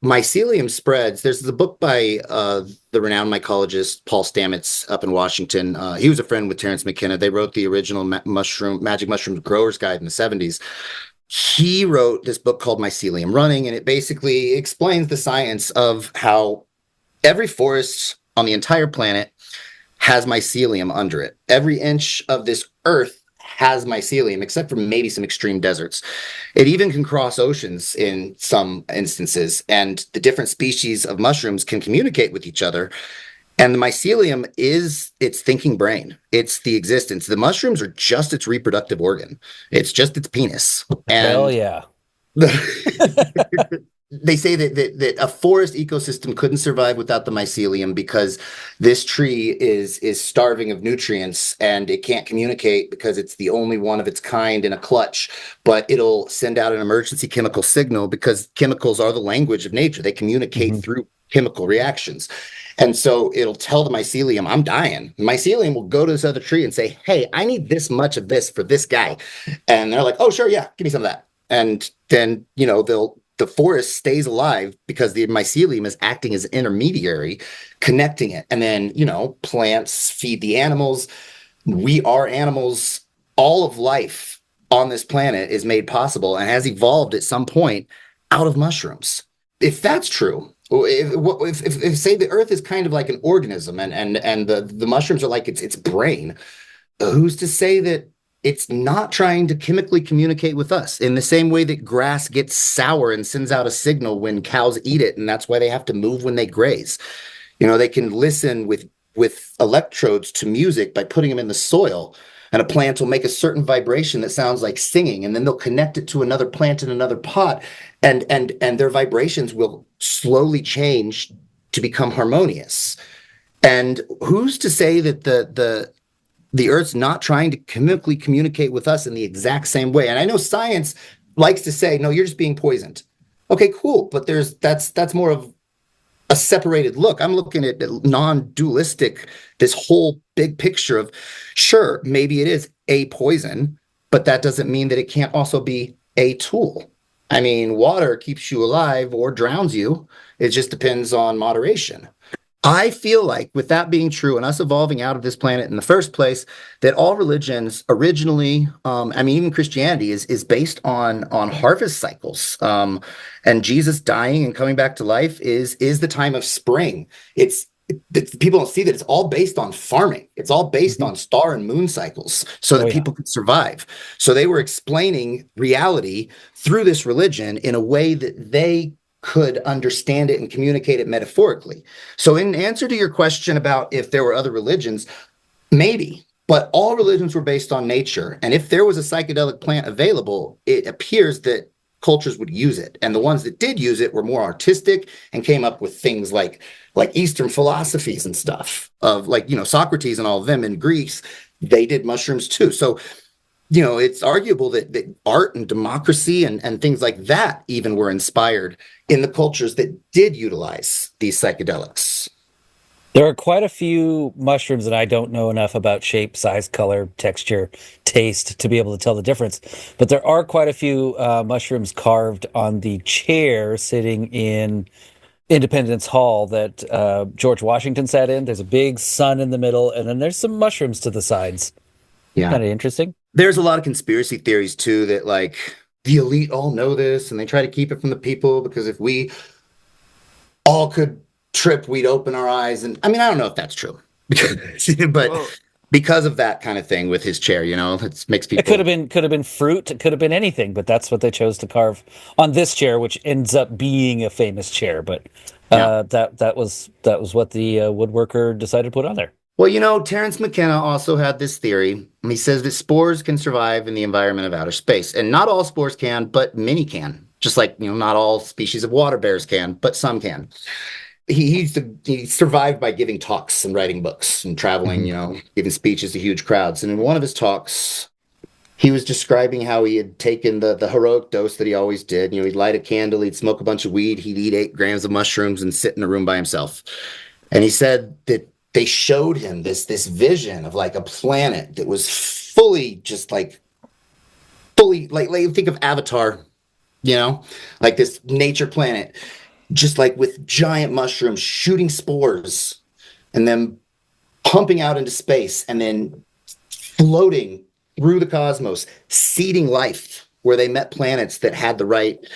Mycelium spreads. There's the book by the renowned mycologist Paul Stamets up in Washington. He was a friend with Terence McKenna. They wrote the original Magic Mushroom Growers Guide in the 70s. He wrote this book called Mycelium Running, and it basically explains the science of how every forest on the entire planet has mycelium under it. Every inch of this earth has mycelium, except for maybe some extreme deserts. It even can cross oceans in some instances, and the different species of mushrooms can communicate with each other. And the mycelium is its thinking brain. It's the existence. The mushrooms are just its reproductive organ. It's just its penis. And hell yeah. they say that a forest ecosystem couldn't survive without the mycelium because this tree is starving of nutrients and it can't communicate because it's the only one of its kind in a clutch, but it'll send out an emergency chemical signal because chemicals are the language of nature. They communicate through chemical reactions. And so it'll tell the mycelium, I'm dying. Mycelium will go to this other tree and say, hey, I need this much of this for this guy. And they're like, oh, sure, yeah, give me some of that. And then, the forest stays alive because the mycelium is acting as an intermediary, connecting it. And then, plants feed the animals. We are animals. All of life on this planet is made possible and has evolved at some point out of mushrooms. If that's true, if say the earth is kind of like an organism and the mushrooms are like its brain, who's to say that it's not trying to chemically communicate with us in the same way that grass gets sour and sends out a signal when cows eat it, and that's why they have to move when they graze. They can listen with electrodes to music by putting them in the soil, and a plant will make a certain vibration that sounds like singing, and then they'll connect it to another plant in another pot, and their vibrations will slowly change to become harmonious. And who's to say that the Earth's not trying to chemically communicate with us in the exact same way? And I know science likes to say, no, you're just being poisoned. Okay, cool. But that's more of a separated look. I'm looking at non-dualistic, this whole big picture of, sure, maybe it is a poison, but that doesn't mean that it can't also be a tool. I mean, water keeps you alive or drowns you. It just depends on moderation. I feel like with that being true and us evolving out of this planet in the first place, that all religions originally, even Christianity is based on harvest cycles. And Jesus dying and coming back to life is the time of spring. People don't see that it's all based on farming. It's all based on star and moon cycles so that people could survive. So they were explaining reality through this religion in a way that they could understand it and communicate it metaphorically. So in answer to your question about if there were other religions, maybe, but all religions were based on nature. And if there was a psychedelic plant available, it appears that cultures would use it. And the ones that did use it were more artistic and came up with things like Eastern philosophies and stuff of Socrates and all of them in Greece, they did mushrooms too. So it's arguable that art and democracy and things like that even were inspired in the cultures that did utilize these psychedelics. There are quite a few mushrooms that I don't know enough about shape, size, color, texture, taste to be able to tell the difference. But there are quite a few mushrooms carved on the chair sitting in Independence Hall that George Washington sat in. There's a big sun in the middle, and then there's some mushrooms to the sides. Yeah. Kind of interesting. There's a lot of conspiracy theories, too, that the elite all know this and they try to keep it from the people because if we all could trip, we'd open our eyes. And I don't know if that's true, but because of that kind of thing with his chair, it makes people. It could have been fruit. It could have been anything, but that's what they chose to carve on this chair, which ends up being a famous chair. But that was what the woodworker decided to put on there. Well, Terence McKenna also had this theory. He says that spores can survive in the environment of outer space. And not all spores can, but many can. Just like, not all species of water bears can, but some can. He survived by giving talks and writing books and traveling, giving speeches to huge crowds. And in one of his talks, he was describing how he had taken the heroic dose that he always did. He'd light a candle, he'd smoke a bunch of weed, he'd eat 8 grams of mushrooms and sit in a room by himself. And he said that they showed him this vision of a planet that was fully think of Avatar, this nature planet, just with giant mushrooms shooting spores and then pumping out into space and then floating through the cosmos, seeding life where they met planets that had the right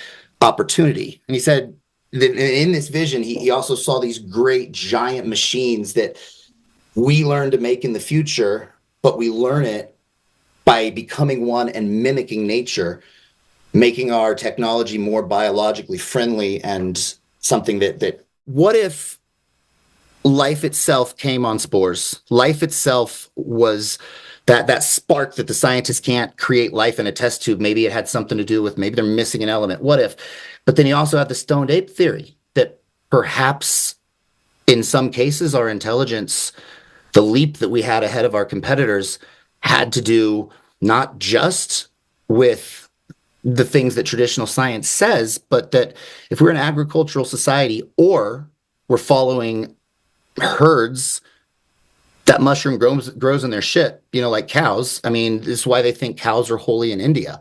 opportunity. And he said, in this vision, he also saw these great giant machines that we learn to make in the future, but we learn it by becoming one and mimicking nature, making our technology more biologically friendly and something that what if life itself came on spores? Life itself was that spark that the scientists can't create life in a test tube. Maybe it had something to do with, maybe they're missing an element. What if? But then you also have the stoned ape theory that perhaps in some cases our intelligence, the leap that we had ahead of our competitors, had to do not just with the things that traditional science says, but that if we're an agricultural society or we're following herds, that mushroom grows in their shit, like cows. I mean, this is why they think cows are holy in India,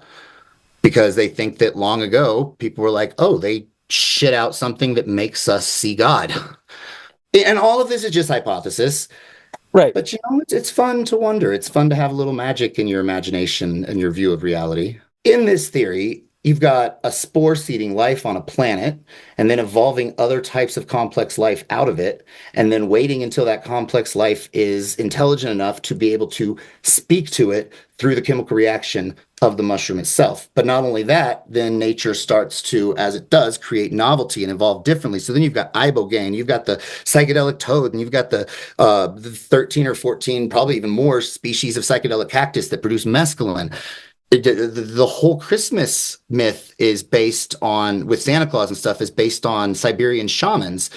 because they think that long ago people were like, oh, they shit out something that makes us see God. And all of this is just hypothesis. Right. But it's fun to wonder. It's fun to have a little magic in your imagination and your view of reality. In this theory, you've got a spore-seeding life on a planet and then evolving other types of complex life out of it, and then waiting until that complex life is intelligent enough to be able to speak to it through the chemical reaction of the mushroom itself. But not only that, then nature starts to, as it does, create novelty and evolve differently. So then you've got ibogaine, you've got the psychedelic toad, and you've got the 13 or 14, probably even more species of psychedelic cactus that produce mescaline. The whole Christmas myth is based on, with Santa Claus and stuff, is based on Siberian shamans.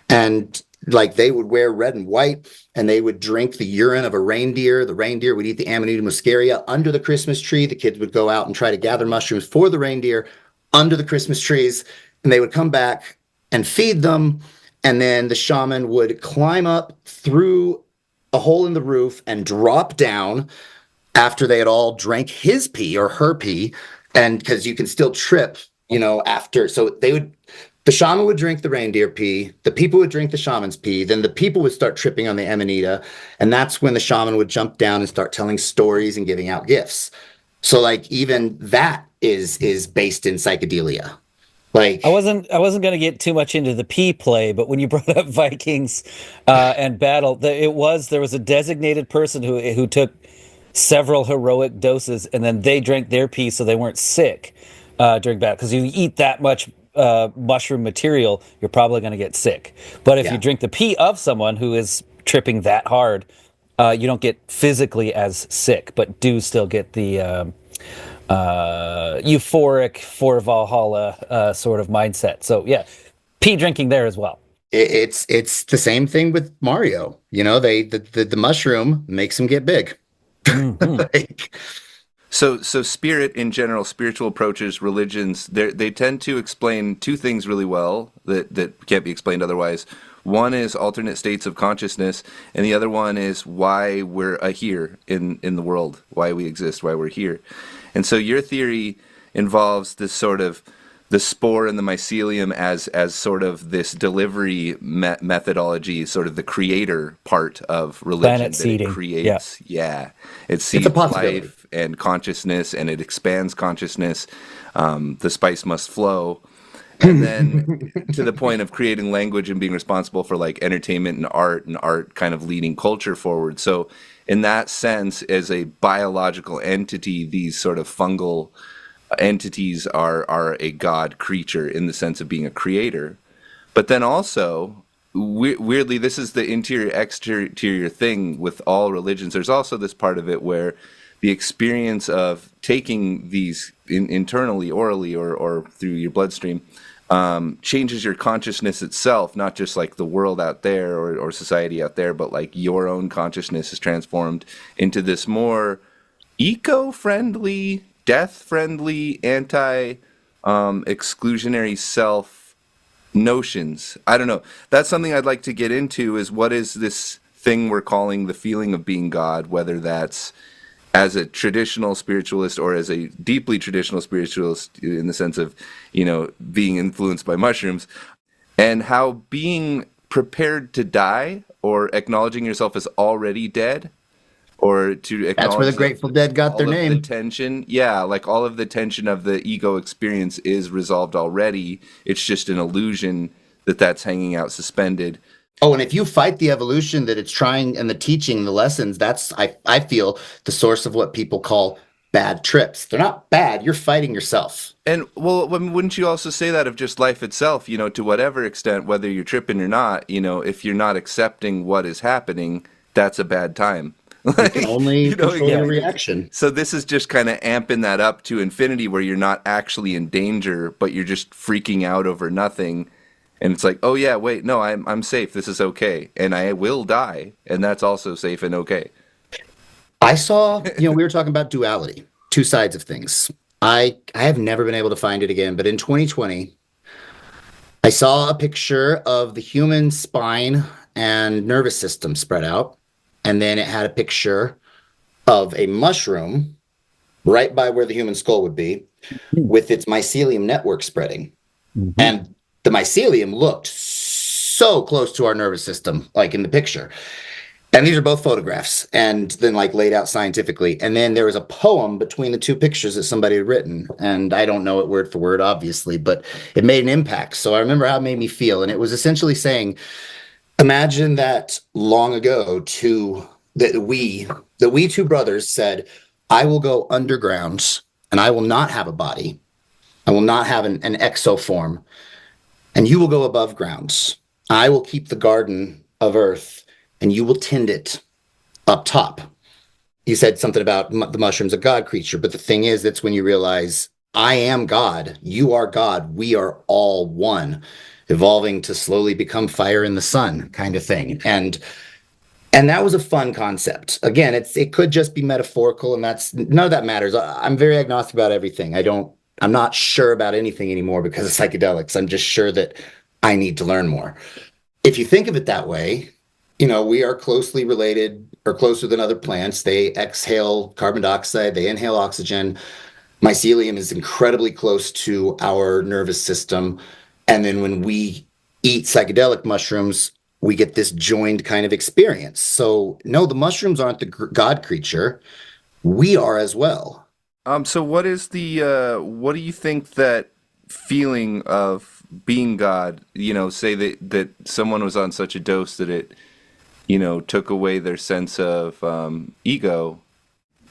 And like they would wear red and white and they would drink the urine of a reindeer. The reindeer would eat the Amanita muscaria under the Christmas tree. The kids would go out and try to gather mushrooms for the reindeer under the Christmas trees. And they would come back and feed them. And then the shaman would climb up through a hole in the roof and drop down after they had all drank his pee or her pee. And because you can still trip, after. So the shaman would drink the reindeer pee, the people would drink the shaman's pee, then the people would start tripping on the Amanita. And that's when the shaman would jump down and start telling stories and giving out gifts. So like even that is based in psychedelia. Like I wasn't going to get too much into the pee play, but when you brought up Vikings and battle, there was a designated person who took several heroic doses, and then they drank their pee so they weren't sick during battle. Because you eat that much mushroom material, you're probably going to get sick. But if you drink the pee of someone who is tripping that hard, you don't get physically as sick, but do still get the euphoric for Valhalla sort of mindset. So yeah, pee drinking there as well. It's the same thing with Mario. The mushroom makes him get big. Mm-hmm. So spirit in general, spiritual approaches, religions, they tend to explain two things really well that can't be explained otherwise. One is alternate states of consciousness, and the other one is why we're here in the world, why we exist, why we're here. And so your theory involves this sort of the spore and the mycelium as sort of this delivery methodology, sort of the creator part of religion. Planet seeding. It creates. Yeah. It seeds life and consciousness, and it expands consciousness. The spice must flow. And then to the point of creating language and being responsible for like entertainment and art kind of leading culture forward. So in that sense, as a biological entity, these sort of fungal entities are a god creature in the sense of being a creator. But then also, weirdly, this is the interior-exterior thing with all religions. There's also this part of it where the experience of taking these internally, orally, or through your bloodstream changes your consciousness itself, not just like the world out there or society out there, but like your own consciousness is transformed into this more eco-friendly, death-friendly, exclusionary self notions. I don't know. That's something I'd like to get into, is what is this thing we're calling the feeling of being God, whether that's as a traditional spiritualist or as a deeply traditional spiritualist in the sense of, being influenced by mushrooms, and how being prepared to die or acknowledging yourself as already dead, or to acknowledge that's where the Grateful Dead got their name. The tension, like all of the tension of the ego experience is resolved already. It's just an illusion that's hanging out suspended. Oh, and if you fight the evolution that it's trying and the teaching, the lessons, that's, I feel, the source of what people call bad trips. They're not bad. You're fighting yourself. And, well, wouldn't you also say that of just life itself, to whatever extent, whether you're tripping or not, if you're not accepting what is happening, that's a bad time. You can only control your exactly. reaction. So this is just kind of amping that up to infinity, where you're not actually in danger, but you're just freaking out over nothing. And it's like, oh yeah, wait, no, I'm safe. This is okay, and I will die, and that's also safe and okay. I saw, we were talking about duality, two sides of things. I have never been able to find it again, but in 2020, I saw a picture of the human spine and nervous system spread out, and then it had a picture of a mushroom right by where the human skull would be, with its mycelium network spreading. Mm-hmm. And the mycelium looked so close to our nervous system, like in the picture. And these are both photographs, and then like laid out scientifically. And then there was a poem between the two pictures that somebody had written. And I don't know it word for word, obviously, but it made an impact. So I remember how it made me feel. And it was essentially saying, imagine that long ago that we two brothers said, I will go underground and I will not have a body. I will not have an exoform. And you will go above ground. I will keep the garden of earth and you will tend it up top. You said something about the mushroom's a God creature, but the thing is, that's when you realize I am God, you are God, we are all one, evolving to slowly become fire in the sun kind of thing. And that was a fun concept. Again, it could just be metaphorical, and that's none of that matters. I'm very agnostic about everything. I'm not sure about anything anymore because of psychedelics. I'm just sure that I need to learn more. If you think of it that way, we are closely related, or closer than other plants. They exhale carbon dioxide, they inhale oxygen. Mycelium is incredibly close to our nervous system. And then when we eat psychedelic mushrooms, we get this joined kind of experience. So no, the mushrooms aren't the God creature. We are as well. So what do you think that feeling of being God, say that someone was on such a dose that it, took away their sense of ego.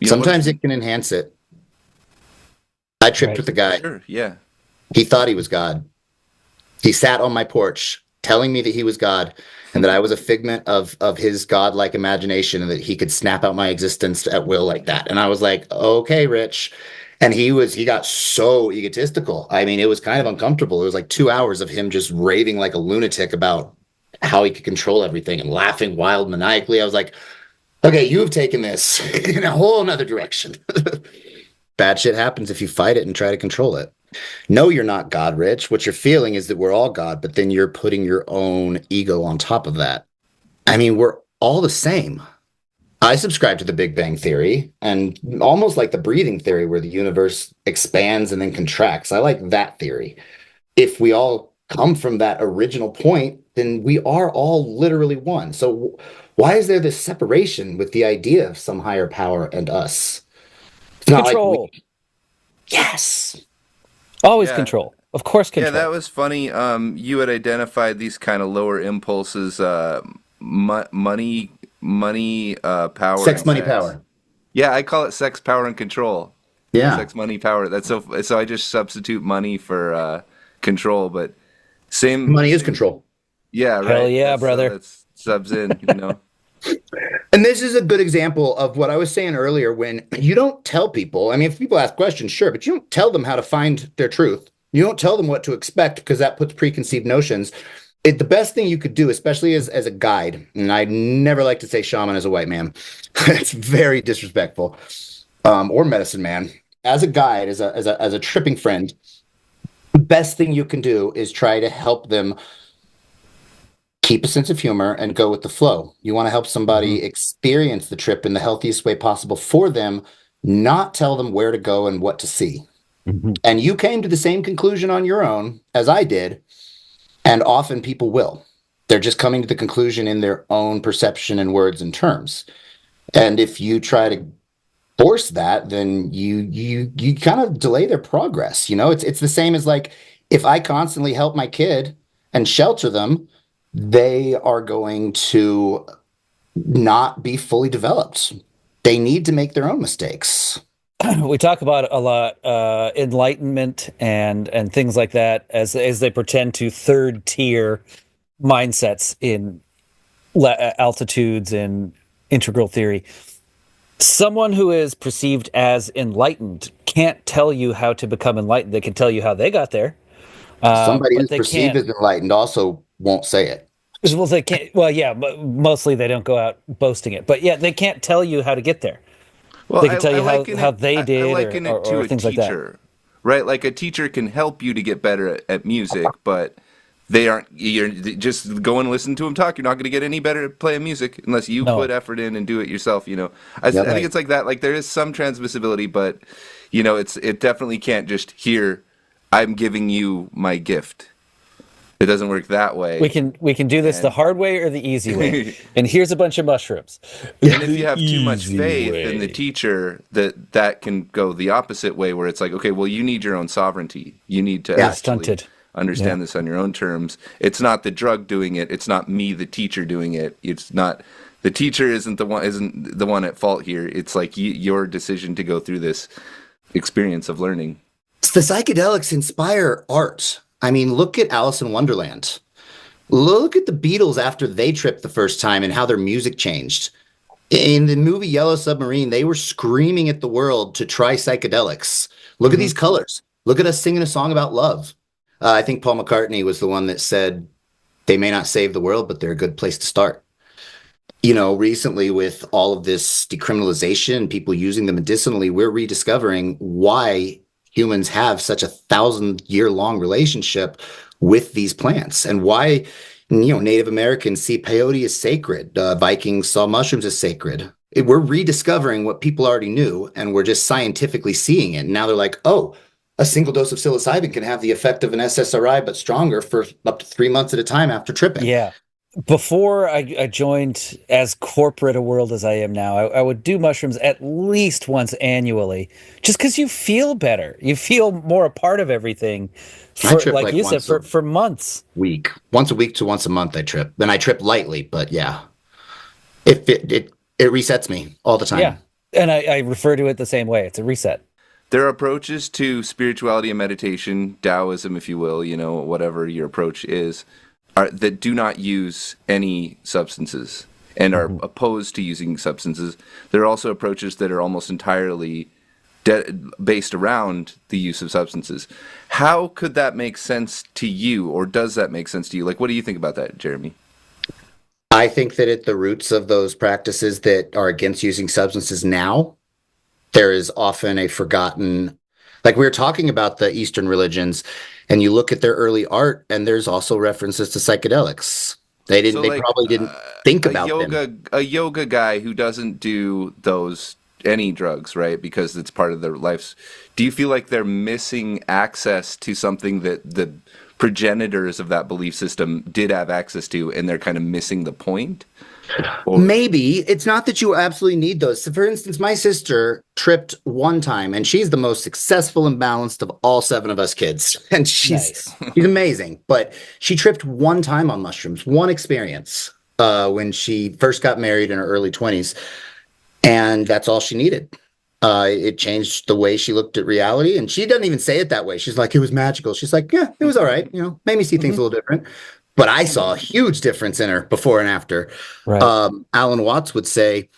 Sometimes it can enhance it. I tripped with a guy. Sure, yeah. He thought he was God. He sat on my porch telling me that he was God and that I was a figment of his godlike imagination and that he could snap out my existence at will like that. And I was like, okay, Rich. And he got so egotistical. I mean, it was kind of uncomfortable. It was like 2 hours of him just raving like a lunatic about how he could control everything and laughing wild maniacally. I was like, okay, you've taken this in a whole nother direction. Bad shit happens if you fight it and try to control it. No, you're not God, Rich. What you're feeling is that we're all God, but then you're putting your own ego on top of that. I mean, we're all the same. I subscribe to the Big Bang Theory, and almost like the breathing theory where the universe expands and then contracts. I like that theory. If we all come from that original point, then we are all literally one. So why is there this separation with the idea of some higher power and us? It's not Control. like yes. Always Yeah. control. Of course, control. Yeah, that was funny. You had identified these kind of lower impulses, money, power, Sex, and money, power. Yeah, I call it sex, power, and control. Yeah. Sex, money, power. That's so I just substitute money for control, but same. Money is control. Yeah, right. Hell yeah, brother. That's subs in. And this is a good example of what I was saying earlier when you don't tell people. I mean, if people ask questions, sure, but you don't tell them how to find their truth. You don't tell them what to expect because that puts preconceived notions. The best thing you could do, especially as a guide, and I never like to say shaman as a white man. It's very disrespectful. Or medicine man. As a guide, as a tripping friend, the best thing you can do is try to help them keep a sense of humor and go with the flow. You want to help somebody experience the trip in the healthiest way possible for them, not tell them where to go and what to see. And you came to the same conclusion on your own as I did, and often people will. They're just coming to the conclusion in their own perception and words and terms. And if you try to force that, then you kind of delay their progress. It's the same as like if I constantly help my kid and shelter them, they are going to not be fully developed. They need to make their own mistakes. We talk about a lot enlightenment and things like that as they pretend to third tier mindsets in altitudes and integral theory. Someone who is perceived as enlightened can't tell you how to become enlightened. They can tell you how they got there, Somebody but who's they perceived can't. as enlightened also won't say it. Well, they can't. Well, yeah, but mostly they don't go out boasting it. But yeah, they can't tell you how to get there. Well, They can tell I you liken how it. they I did, liken it to or a things like that. teacher, right? Like a teacher can help you to get better at music, but they aren't. You're just go and listen to them talk. You're not going to get any better at playing music unless you put No, effort in and do it yourself. I Yep. think right. it's like that. Like there is some transmissibility, but it definitely can't just here. I'm giving you my gift. It doesn't work that We way, can do this the and hard way or the easy way. And here's a bunch of mushrooms. And if you The have too much easy faith in the way. teacher, that can go the opposite way, where it's like, okay, well, you need your own sovereignty. You need to Yeah. You're actually stunted. Yeah. understand this on your own terms. It's not the drug doing it. It's not me, the teacher, doing it. It's not the teacher isn't the one at fault here. It's like your decision to go through this experience of learning. The psychedelics inspire art. I mean, look at Alice in Wonderland. Look at the Beatles after they tripped the first time and how their music changed. In the movie Yellow Submarine, they were screaming at the world to try psychedelics. Look at Hmm. these colors. Look at us singing a song about love. I think Paul McCartney was the one that said, they may not save the world, but they're a good place to start. Recently with all of this decriminalization and people using them medicinally, we're rediscovering why humans have such a 1,000-year-long relationship with these plants and why, Native Americans see peyote as sacred. Vikings saw mushrooms as sacred. We're rediscovering what people already knew, and we're just scientifically seeing it. And now they're like, oh, a single dose of psilocybin can have the effect of an SSRI, but stronger for up to 3 months at a time after tripping. Yeah. Before I joined as corporate a world as I am now, I would do mushrooms at least once annually, just because you feel better. You feel more a part of everything I for, trip like like you said, once a for months. week, once a week to once a month. I trip, and I trip lightly, but yeah, it resets me all the Yeah. time. And I refer to it the same way. It's a reset. There are approaches to spirituality and meditation, Taoism, if you will, whatever your approach is, that do not use any substances and are Hmm. opposed to using substances. There are also approaches that are almost entirely based around the use of substances. How could that make sense to you, or does that make sense to you? Like, what do you think about that, Jeremy? I think that at the roots of those practices that are against using substances now, there is often a forgotten, like we were talking about the Eastern religions, and you look at their early art, and there's also references to psychedelics. So, They like, probably didn't think about them. a yoga guy who doesn't do those any drugs, right? Because it's part of their lives. Do you feel like they're missing access to something that the progenitors of that belief system did have access to, and they're kind of missing the point? Or Maybe it's not that you absolutely need those. So for instance, my sister tripped one time, and she's the most successful and balanced of all seven of us kids. And Nice. she's amazing. But she tripped one time on mushrooms, one experience, when she first got married in her early 20s. And that's all she needed. It changed the way she looked at reality. And she doesn't even say it that way. She's like, it was magical. She's like, yeah, it was all right. Made me see things Hmm. a little different. But I saw a huge difference in her before and after. Right. Alan Watts would say,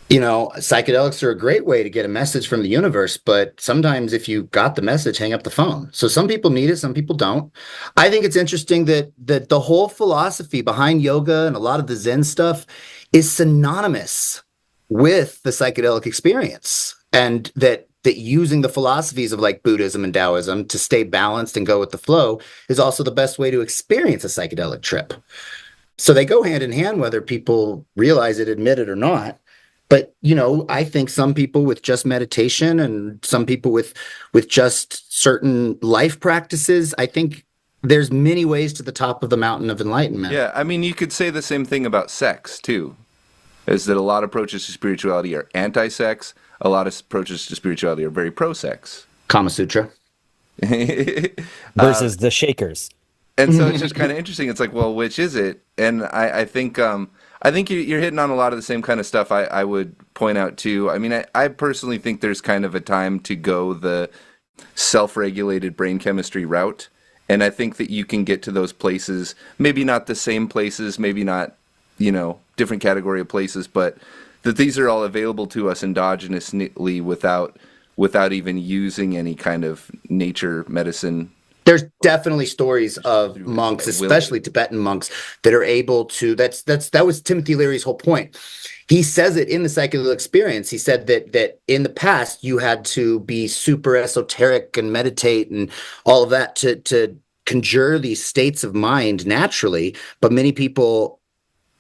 psychedelics are a great way to get a message from the universe, but sometimes if you got the message, hang up the phone. So some people need it, some people don't. I think it's interesting that the whole philosophy behind yoga and a lot of the Zen stuff is synonymous with the psychedelic experience, and that using the philosophies of like Buddhism and Taoism to stay balanced and go with the flow is also the best way to experience a psychedelic trip. So they go hand in hand, whether people realize it, admit it or not. But, I think some people with just meditation and some people with just certain life practices, I think there's many ways to the top of the mountain of enlightenment. yeah, I mean, you could say the same thing about sex too. Is that a lot of approaches to spirituality are anti-sex? A lot of approaches to spirituality are very pro-sex. Kama Sutra. Versus the Shakers. And so it's just kind of interesting. It's like, well, which is it? And I think you're hitting on a lot of the same kind of stuff I would point out too. I mean, I personally think there's kind of a time to go the self-regulated brain chemistry route. And I think that you can get to those places, maybe not the same places, maybe not, different category of places, but that these are all available to us endogenously without even using any kind of nature medicine. There's definitely stories of monks, especially Tibetan monks, that are able to. That was Timothy Leary's whole point. He says it in the psychedelic experience. He said that in the past you had to be super esoteric and meditate and all of that to conjure these states of mind naturally, but many people,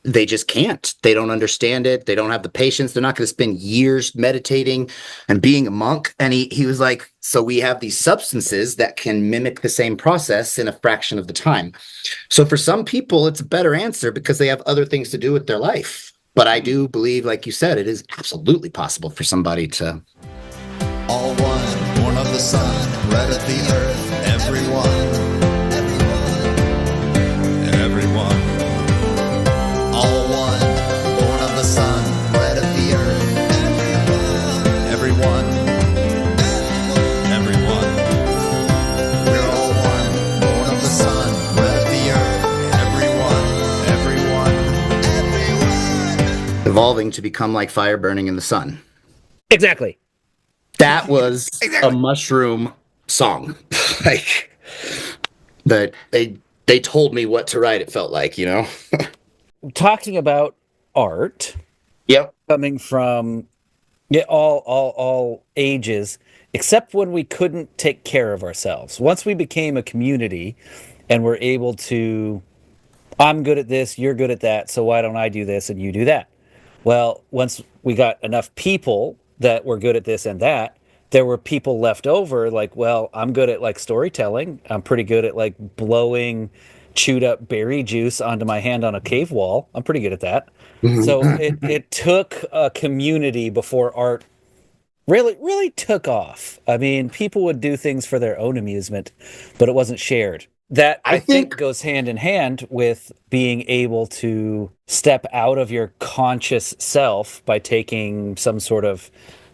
they just can't. They don't understand it. They don't have the patience. They're not going to spend years meditating and being a monk. And he was like, so we have these substances that can mimic the same process in a fraction of the time. So for some people, it's a better answer because they have other things to do with their life. But I do believe, like you said, it is absolutely possible for somebody to. All one, born of the sun, bred of the earth, everyone. All one, born of the sun, bred of the earth, everyone. We're all one, born of the sun, bred of the earth, everyone. Evolving to become like fire burning in the sun. Exactly. That was a mushroom song. Like that they told me what to write, it felt like, you know? Talking about art, Yep. coming from all ages, except when we couldn't take care of ourselves. Once we became a community and we're able to, I'm good at this, you're good at that, so why don't I do this and you do that? Well, once we got enough people that were good at this and that, there were people left over like, well, I'm good at like storytelling. I'm pretty good at like blowing chewed up berry juice onto my hand on a cave wall. I'm pretty good at that. So it took a community before art really took off. I mean, people would do things for their own amusement, but it wasn't shared. That I think goes hand in hand with being able to step out of your conscious self by taking some sort of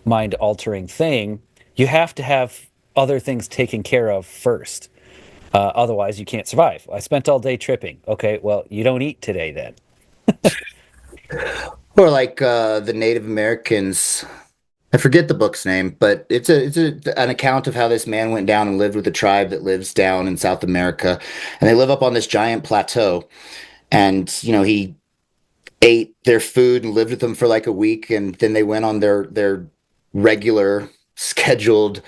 mind altering thing. You have to have other things taken care of first. Otherwise, you can't survive. I spent all day tripping. Okay, well, you don't eat today then. Or like the Native Americans. I forget the book's name, but it's an account of how this man went down and lived with a tribe that lives down in South America, and they live up on this giant plateau. And he ate their food and lived with them for like a week, and then they went on their regular scheduled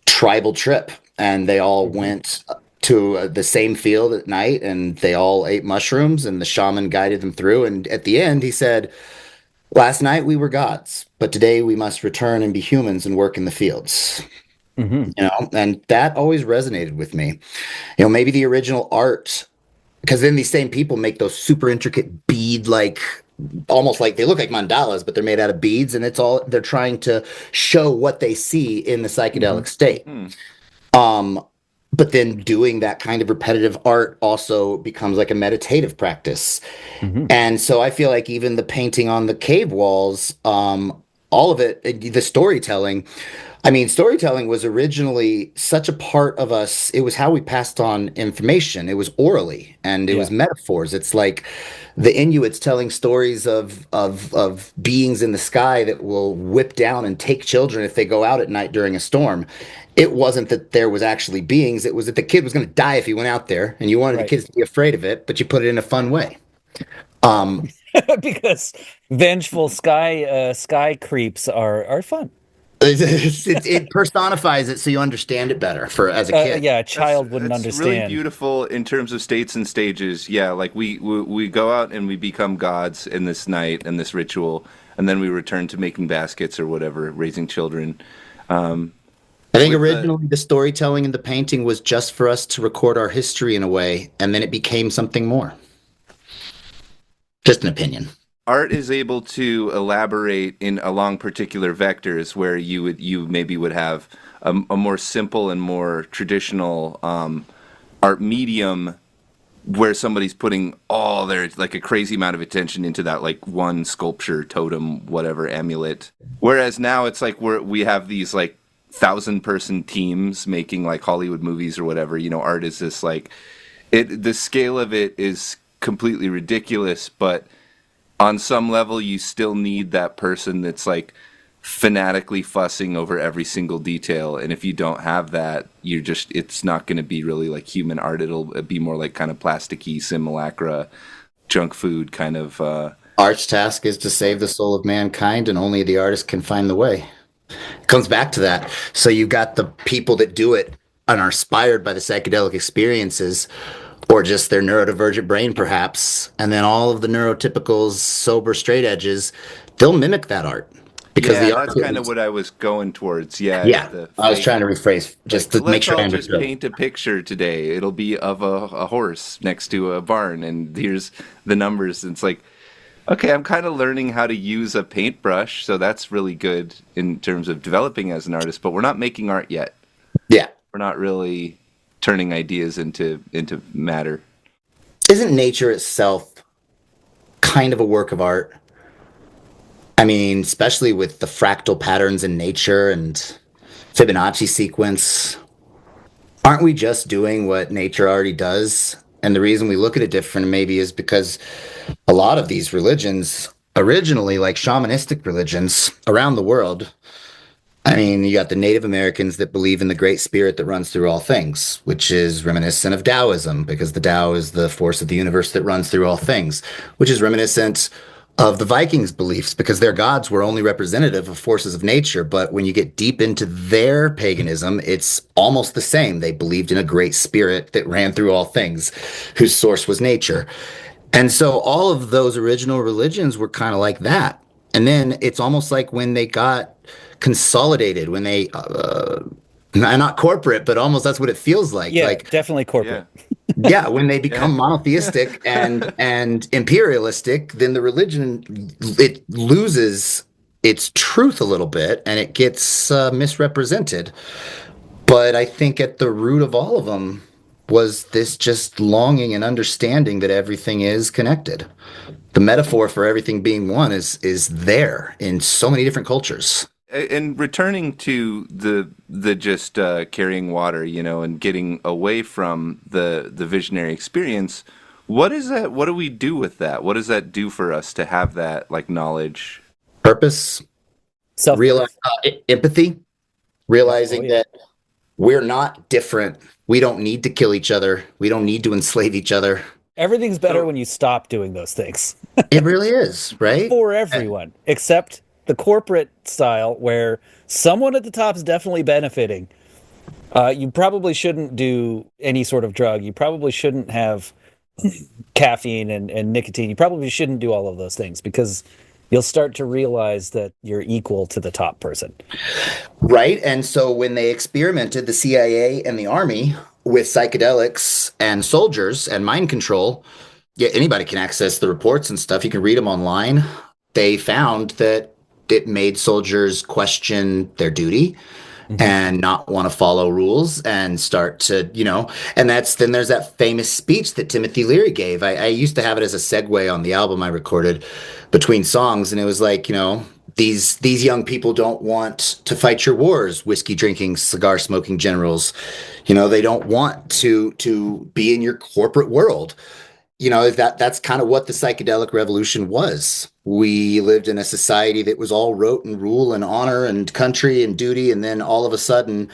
tribal trip, and they all went to the same field at night, and they all ate mushrooms, and the shaman guided them through. And at the end, he said, "Last night we were gods, but today we must return and be humans and work in the fields." And that always resonated with me. Maybe the original art, because then these same people make those super intricate bead, like almost like they look like mandalas, but they're made out of beads, and they're trying to show what they see in the psychedelic state. But then doing that kind of repetitive art also becomes like a meditative practice. And so I feel like even the painting on the cave walls, all of it, the storytelling, I mean, storytelling was originally such a part of us. It was how we passed on information. It was orally, and it was metaphors. It's like the Inuits telling stories of beings in the sky that will whip down and take children if they go out at night during a storm. It wasn't that there was actually beings. It was that the kid was going to die if he went out there, and you wanted the kids to be afraid of it, but you put it in a fun way. Because vengeful sky creeps are fun. It personifies it so you understand it better as a kid. A child wouldn't understand. Really beautiful in terms of states and stages. Yeah, like we go out and we become gods in this night and this ritual, and then we return to making baskets or whatever, raising children. I think originally the storytelling and the painting was just for us to record our history in a way, and then it became something more. Just an opinion. Art is able to elaborate along particular vectors where you maybe would have a more simple and more traditional art medium where somebody's putting all their, like, a crazy amount of attention into that, like, one sculpture, totem, whatever, amulet. Whereas now it's like we have these, like, 1,000-person teams making, like, Hollywood movies or whatever. Art is this, like, the scale of it is completely ridiculous, but on some level you still need that person that's like fanatically fussing over every single detail, and if you don't have that, it's not going to be really like human art. It'll be more like kind of plasticky simulacra, junk food kind of. Art's task is to save the soul of mankind, and only the artist can find the way. It comes back to that. So you've got the people that do it and are inspired by the psychedelic experiences, or just their neurodivergent brain, perhaps. And then all of the neurotypicals, sober straight edges, they'll mimic that art. Because that's kind of what I was going towards. Yeah. I was trying to rephrase just to make sure I understood. Let's all just paint a picture today. It'll be of a horse next to a barn, and here's the numbers. And it's like, okay, I'm kind of learning how to use a paintbrush, so that's really good in terms of developing as an artist, but we're not making art yet. Yeah. We're not really turning ideas into matter. Isn't nature itself kind of a work of art? I mean, especially with the fractal patterns in nature and Fibonacci sequence. Aren't we just doing what nature already does? And the reason we look at it different maybe is because a lot of these religions, originally like shamanistic religions around the world, I mean, you got the Native Americans that believe in the great spirit that runs through all things, which is reminiscent of Taoism, because the Tao is the force of the universe that runs through all things, which is reminiscent of the Vikings' beliefs, because their gods were only representative of forces of nature. But when you get deep into their paganism, it's almost the same. They believed in a great spirit that ran through all things, whose source was nature. And so all of those original religions were kind of like that. And then it's almost like when they got consolidated, when they not corporate, but almost that's what it feels like. Yeah, like definitely corporate. Yeah, when they become monotheistic and imperialistic, then the religion, it loses its truth a little bit and it gets misrepresented. But I think at the root of all of them was this just longing and understanding that everything is connected. The metaphor for everything being one is there in so many different cultures. And returning to the just carrying water, and getting away from the visionary experience, what is that? What do we do with that? What does that do for us to have that like knowledge, purpose, empathy, realizing that we're not different. We don't need to kill each other. We don't need to enslave each other. Everything's better when you stop doing those things. It really is, right? For everyone, except the corporate style where someone at the top is definitely benefiting. You probably shouldn't do any sort of drug. You probably shouldn't have caffeine and nicotine. You probably shouldn't do all of those things because you'll start to realize that you're equal to the top person. Right. And so when they experimented, the CIA and the Army, with psychedelics and soldiers and mind control, anybody can access the reports and stuff. You can read them online. They found that it made soldiers question their duty and not want to follow rules and start to, and then there's that famous speech that Timothy Leary gave. I used to have it as a segue on the album I recorded between songs. And it was like, these young people don't want to fight your wars, whiskey drinking, cigar smoking generals. They don't want to be in your corporate world. That's kind of what the psychedelic revolution was. We lived in a society that was all rote and rule and honor and country and duty. And then all of a sudden,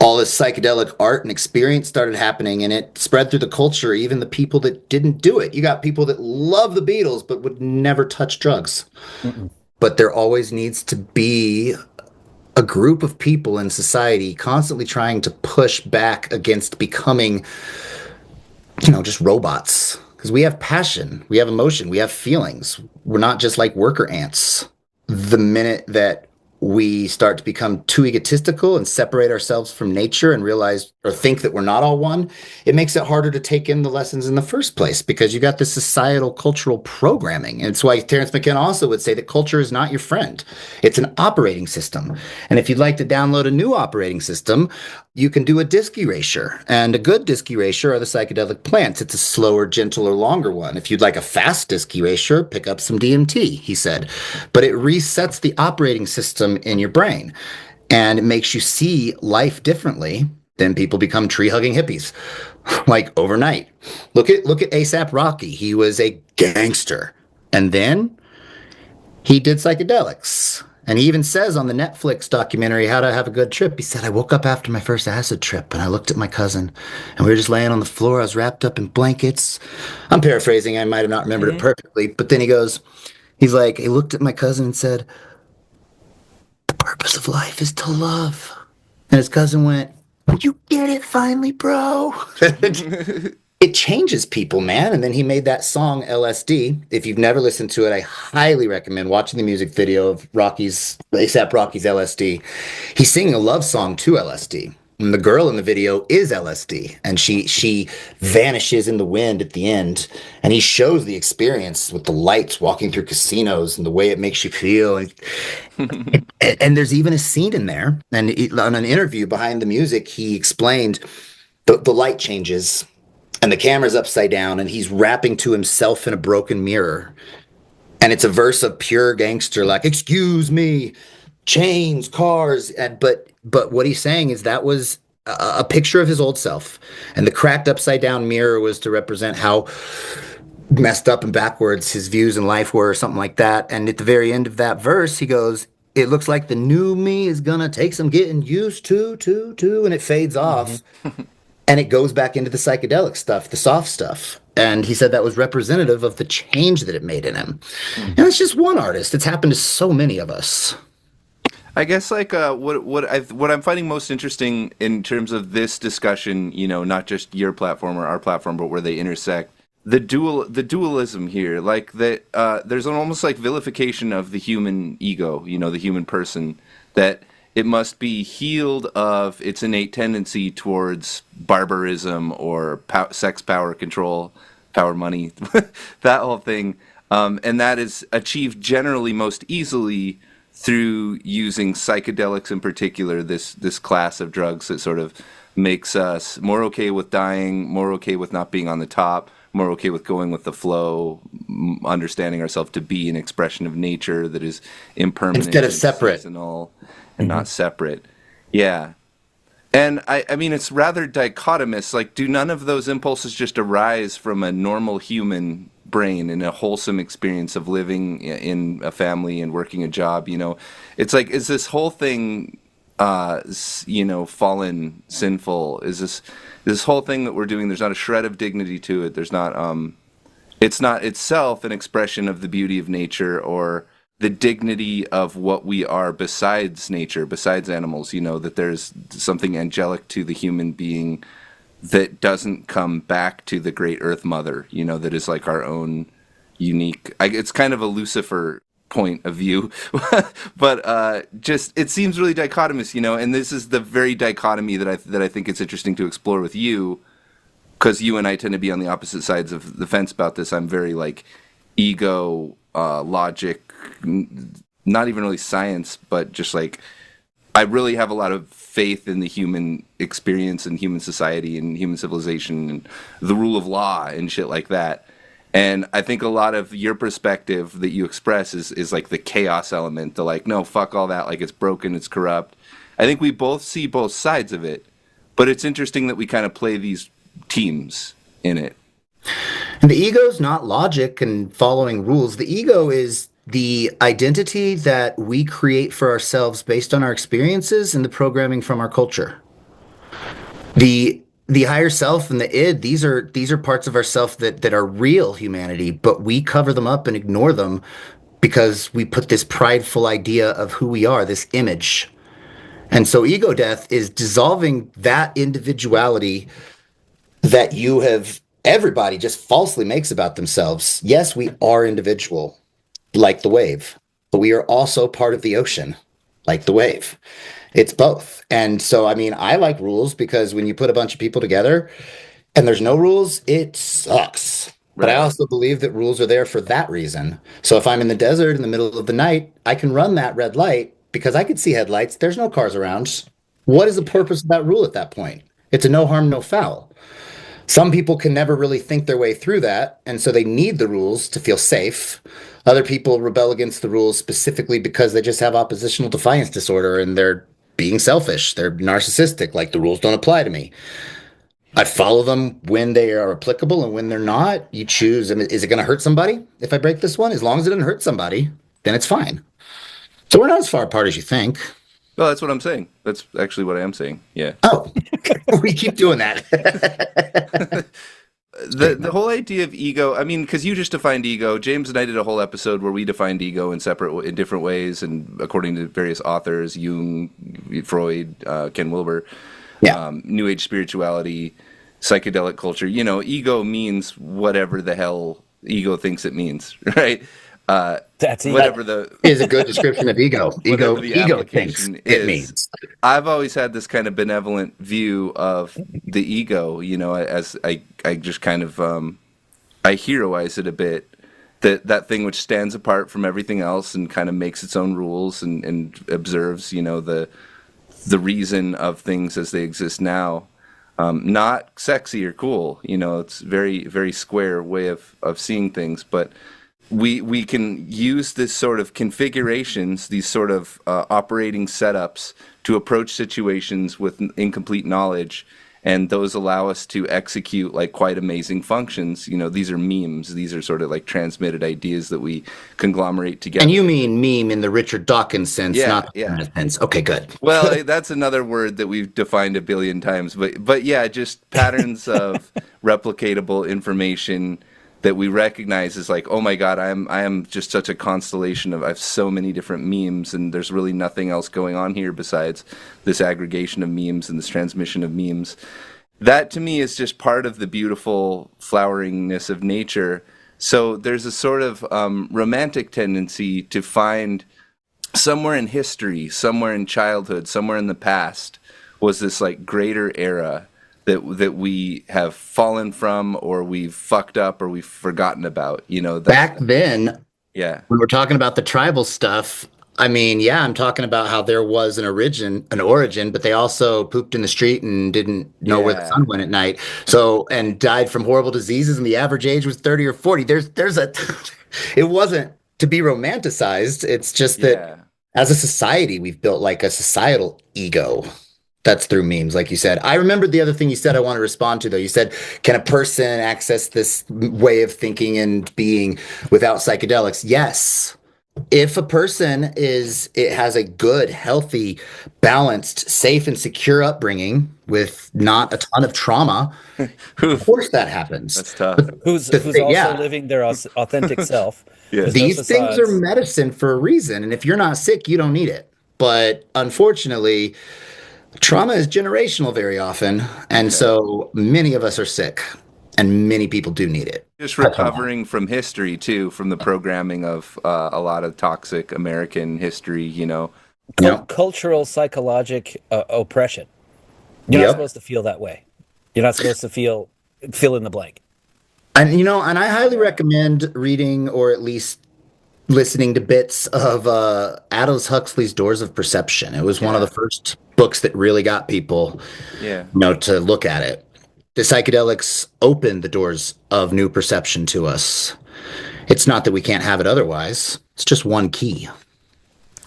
all this psychedelic art and experience started happening, and it spread through the culture, even the people that didn't do it. You got people that love the Beatles, but would never touch drugs. Mm-mm. But there always needs to be a group of people in society constantly trying to push back against becoming, just robots. Because we have passion, we have emotion, we have feelings. We're not just like worker ants. The minute that we start to become too egotistical and separate ourselves from nature and realize or think that we're not all one, it makes it harder to take in the lessons in the first place, because you got this societal cultural programming. And it's why Terence McKenna also would say that culture is not your friend. It's an operating system. And if you'd like to download a new operating system, you can do a disc erasure. And a good disc erasure are the psychedelic plants. It's a slower, gentler, longer one. If you'd like a fast disc erasure, pick up some DMT, he said. But it resets the operating system in your brain, and it makes you see life differently. Then people become tree-hugging hippies, like overnight. Look at A$AP Rocky. He was a gangster. And then He did psychedelics. And he even says on the Netflix documentary, How to Have a Good Trip, he said, I woke up after my first acid trip and I looked at my cousin and we were just laying on the floor. I was wrapped up in blankets. I'm paraphrasing. I might have not remembered it perfectly. But then he's like, he looked at my cousin and said, the purpose of life is to love. And his cousin went, you get it finally, bro. It changes people, man. And then he made that song LSD. If you've never listened to it, I highly recommend watching the music video of ASAP Rocky's LSD. He's singing a love song to LSD. And the girl in the video is LSD, and she vanishes in the wind at the end. And he shows the experience with the lights walking through casinos and the way it makes you feel. And there's even a scene in there. And on an interview behind the music, he explained the light changes and the camera's upside down, and he's rapping to himself in a broken mirror. And it's a verse of pure gangster, like, excuse me, chains, cars. But what he's saying is that was a picture of his old self. And the cracked upside down mirror was to represent how messed up and backwards his views in life were, or something like that. And at the very end of that verse, he goes, it looks like the new me is gonna take some getting used to, and it fades off. And it goes back into the psychedelic stuff, the soft stuff. And he said that was representative of the change that it made in him. And it's just one artist. It's happened to so many of us. I guess what I'm finding most interesting in terms of this discussion, not just your platform or our platform, but where they intersect, the dualism here, like that, there's an almost like vilification of the human ego, the human person, that it must be healed of its innate tendency towards barbarism or sex, power, control, power, money, that whole thing. And that is achieved generally most easily through using psychedelics in particular, this class of drugs that sort of makes us more okay with dying, more okay with not being on the top, more okay with going with the flow, understanding ourselves to be an expression of nature that is impermanent instead of separate. Seasonal, and not separate. Yeah. And I mean, it's rather dichotomous. Like, do none of those impulses just arise from a normal human brain and a wholesome experience of living in a family and working a job? It's like, is this whole thing, fallen, sinful? Is this whole thing that we're doing? There's not a shred of dignity to it. There's not, it's not itself an expression of the beauty of nature or the dignity of what we are besides nature, besides animals, that there's something angelic to the human being that doesn't come back to the great Earth Mother, that is like our own unique, it's kind of a Lucifer point of view, but just, it seems really dichotomous, and this is the very dichotomy that I think it's interesting to explore with you, because you and I tend to be on the opposite sides of the fence about this. I'm very like ego, logic, not even really science, but just like I really have a lot of faith in the human experience and human society and human civilization and the rule of law and shit like that. And I think a lot of your perspective that you express is like the chaos element, the like, no, fuck all that, like it's broken, it's corrupt. I think we both see both sides of it, but it's interesting that we kind of play these teams in it. And the ego's not logic and following rules. The ego is the identity that we create for ourselves based on our experiences and the programming from our culture. The higher self and the id, these are parts of ourself that are real humanity, but we cover them up and ignore them because we put this prideful idea of who we are, this image. And so ego death is dissolving that individuality that everybody just falsely makes about themselves. Yes, we are individual, like the wave, but we are also part of the ocean, like the wave. It's both. And so, I mean, I like rules because when you put a bunch of people together and there's no rules, it sucks. Right. But I also believe that rules are there for that reason. So if I'm in the desert in the middle of the night, I can run that red light because I can see headlights. There's no cars around. What is the purpose of that rule at that point? It's a no harm, no foul. Some people can never really think their way through that, and so they need the rules to feel safe. Other people rebel against the rules specifically because they just have oppositional defiance disorder and they're being selfish. They're narcissistic, like the rules don't apply to me. I follow them when they are applicable, and when they're not, you choose. Is it going to hurt somebody if I break this one? As long as it doesn't hurt somebody, then it's fine. So we're not as far apart as you think. Well, that's what I'm saying. That's actually what I am saying. Yeah. Oh, we keep doing that. The whole idea of ego, I mean, because you just defined ego. James and I did a whole episode where we defined ego in different ways, and according to various authors, Jung, Freud, Ken Wilber, New Age spirituality, psychedelic culture. You know, ego means whatever the hell ego thinks it means, right? That's whatever the is a good description of ego. Ego thinks it means. I've always had this kind of benevolent view of the ego, you know, as I just kind of I heroize it a bit. That thing which stands apart from everything else and kind of makes its own rules and observes, you know, the reason of things as they exist now. Not sexy or cool, you know, it's very, very square way of seeing things, but we can use this sort of configurations, these sort of operating setups to approach situations with incomplete knowledge, and those allow us to execute like quite amazing functions. You know, these are memes. These are sort of like transmitted ideas that we conglomerate together. And you mean meme in the Richard Dawkins sense, not the sense. Okay, good. Well, that's another word that we've defined a billion times, but yeah, just patterns of replicatable information that we recognize as like, oh my God, I am just such a constellation of, I have so many different memes, and there's really nothing else going on here besides this aggregation of memes and this transmission of memes. That to me is just part of the beautiful floweringness of nature. So there's a sort of romantic tendency to find somewhere in history, somewhere in childhood, somewhere in the past was this like greater era that we have fallen from, or we've fucked up, or we've forgotten about, you know. Back then, when we're talking about the tribal stuff, I mean, I'm talking about how there was an origin, but they also pooped in the street and didn't know where the sun went at night. So, and died from horrible diseases, and the average age was 30 or 40. It wasn't to be romanticized. It's just that as a society, we've built like a societal ego. That's through memes, like you said. I remembered the other thing you said I want to respond to, though. You said, can a person access this way of thinking and being without psychedelics? Yes. If a person has a good, healthy, balanced, safe, and secure upbringing with not a ton of trauma, of course that happens. That's tough. Who's also living their authentic self. These things are medicine for a reason, and if you're not sick, you don't need it. But unfortunately, trauma is generational very often, and so many of us are sick, and many people do need it. Just recovering from history, too, from the programming of a lot of toxic American history, you know. Cultural, psychologic oppression. You're not supposed to feel that way. You're not supposed to fill in the blank. And, and I highly recommend reading, or at least listening to bits of Aldous Huxley's Doors of Perception. It was one of the first books that really got people, to look at it. The psychedelics opened the doors of new perception to us. It's not that we can't have it otherwise. It's just one key.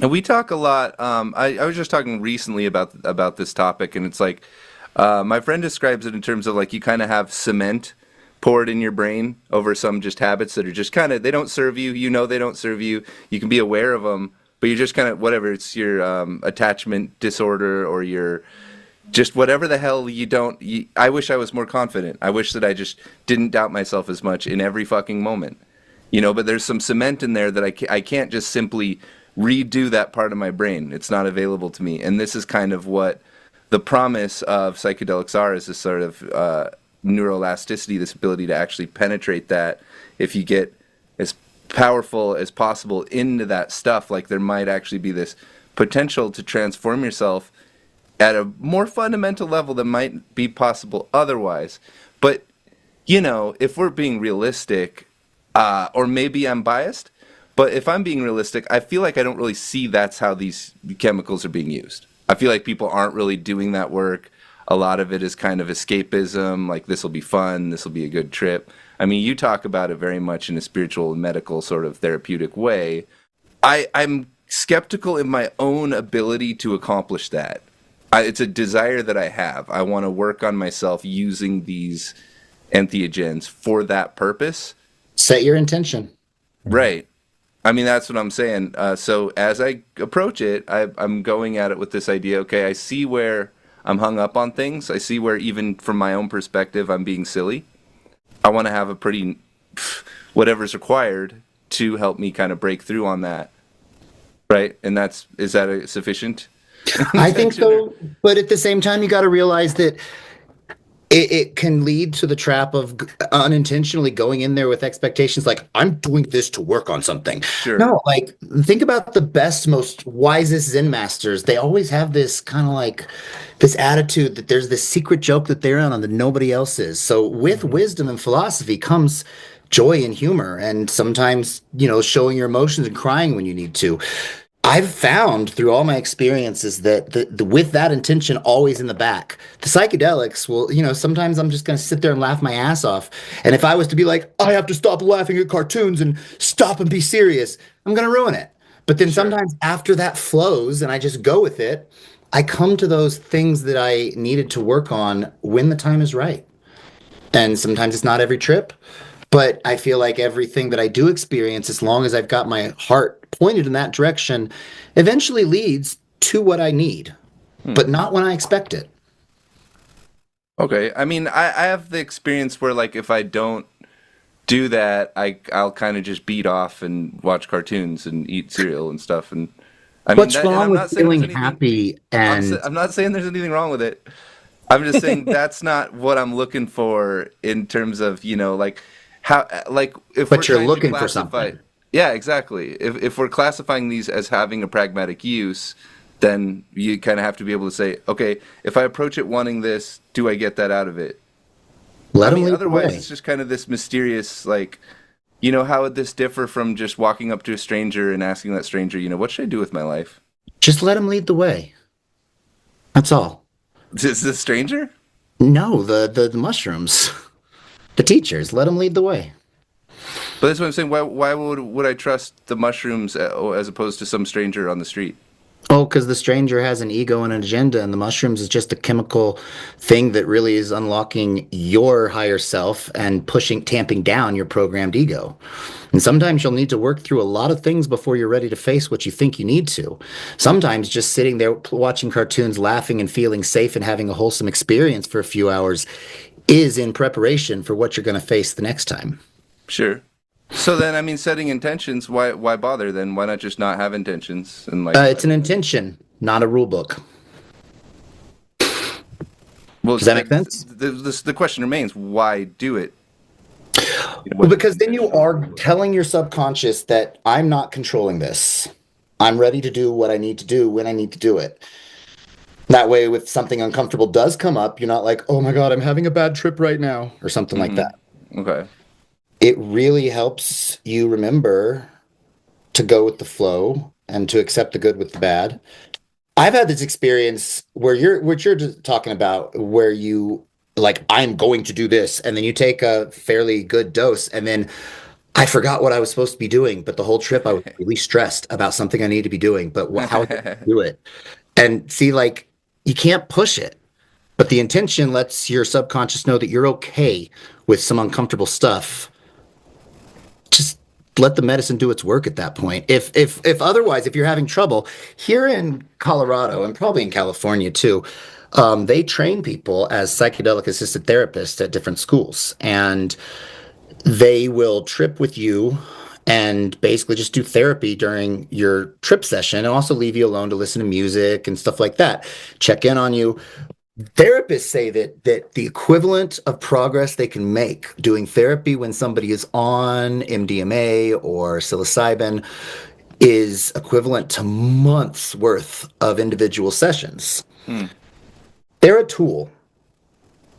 And we talk a lot. I was just talking recently about this topic, and it's like my friend describes it in terms of like you kind of have cement poured in your brain over some just habits that are just kind of, they don't serve you. You know they don't serve you. You can be aware of them, but you're just kind of, whatever, it's your attachment disorder, or your just whatever the hell I wish I was more confident. I wish that I just didn't doubt myself as much in every fucking moment. But there's some cement in there that I can't just simply redo that part of my brain. It's not available to me. And this is kind of what the promise of psychedelics are, is this sort of neuroelasticity, this ability to actually penetrate that. If you get as powerful as possible into that stuff, like there might actually be this potential to transform yourself at a more fundamental level than might be possible otherwise. But, if we're being realistic, or maybe I'm biased, but if I'm being realistic, I feel like I don't really see that's how these chemicals are being used. I feel like people aren't really doing that work. A lot of it is kind of escapism, like this will be fun, this will be a good trip. I mean, you talk about it very much in a spiritual and medical sort of therapeutic way. I'm skeptical in my own ability to accomplish that. It's a desire that I have. I want to work on myself using these entheogens for that purpose. Set your intention. Right. I mean, that's what I'm saying. So as I approach it, I'm going at it with this idea. Okay, I see where I'm hung up on things. I see where even from my own perspective, I'm being silly. I want to have a pretty whatever's required to help me kind of break through on that, right? And is that a sufficient I think intention? Or? so, but at the same time, you got to realize that it can lead to the trap of unintentionally going in there with expectations like, I'm doing this to work on something. Sure, No, like, think about the best, most wisest Zen masters. They always have this kind of like this attitude that there's this secret joke that they're on that nobody else is. So, with wisdom and philosophy comes joy and humor, and sometimes, showing your emotions and crying when you need to. I've found through all my experiences that with that intention always in the back, the psychedelics will, sometimes I'm just going to sit there and laugh my ass off. And if I was to be like, I have to stop laughing at cartoons and stop and be serious, I'm going to ruin it. But then sure. sometimes after that flows and I just go with it, I come to those things that I needed to work on when the time is right. And sometimes it's not every trip, but I feel like everything that I do experience, as long as I've got my heart pointed in that direction, eventually leads to what I need, Hmm. but not when I expect it. Okay. I mean, I have the experience where like if I don't do that, I'll kind of just beat off and watch cartoons and eat cereal and stuff. And I mean What's that, and wrong I'm with not saying there's feeling anything. happy and I'm not saying there's anything wrong with it. I'm just saying that's not what I'm looking for in terms of, like how, like if we're but you're trying to looking for classify, something? yeah, exactly. If we're classifying these as having a pragmatic use, then you kind of have to be able to say, okay, if I approach it wanting this, do I get that out of it? Let I them mean, lead the otherwise way. it's just kind of this mysterious, like, how would this differ from just walking up to a stranger and asking that stranger, what should I do with my life? Just let them lead the way. That's all. Is this stranger? No, the mushrooms, the teachers, let them lead the way. But that's what I'm saying. Why would I trust the mushrooms as opposed to some stranger on the street? Oh, because the stranger has an ego and an agenda, and the mushrooms is just a chemical thing that really is unlocking your higher self and tamping down your programmed ego. And sometimes you'll need to work through a lot of things before you're ready to face what you think you need to. Sometimes just sitting there watching cartoons, laughing and feeling safe and having a wholesome experience for a few hours is in preparation for what you're going to face the next time. Sure. So then, I mean, setting intentions. Why bother then? Why not just not have intentions and like? It's an intention, not a rule book. Well, Does that make sense? the question remains: why do it? Well, What is the because then you intention of are it? telling your subconscious that I'm not controlling this. I'm ready to do what I need to do when I need to do it. That way, if something uncomfortable does come up, you're not like, oh my God, I'm having a bad trip right now, or something like that. Okay. It really helps you remember to go with the flow and to accept the good with the bad. I've had this experience where what you're just talking about, where you like, I'm going to do this, and then you take a fairly good dose, and then I forgot what I was supposed to be doing, but the whole trip I was really stressed about something I need to be doing, but how to do it. And see, like, you can't push it, but the intention lets your subconscious know that you're okay with some uncomfortable stuff. Just let the medicine do its work at that point. If otherwise, if you're having trouble here in Colorado and probably in California too, they train people as psychedelic assisted therapists at different schools, and they will trip with you and basically just do therapy during your trip session and also leave you alone to listen to music and stuff like that. Check in on you. Therapists say that the equivalent of progress they can make doing therapy when somebody is on MDMA or psilocybin is equivalent to months worth of individual sessions. Hmm. They're a tool.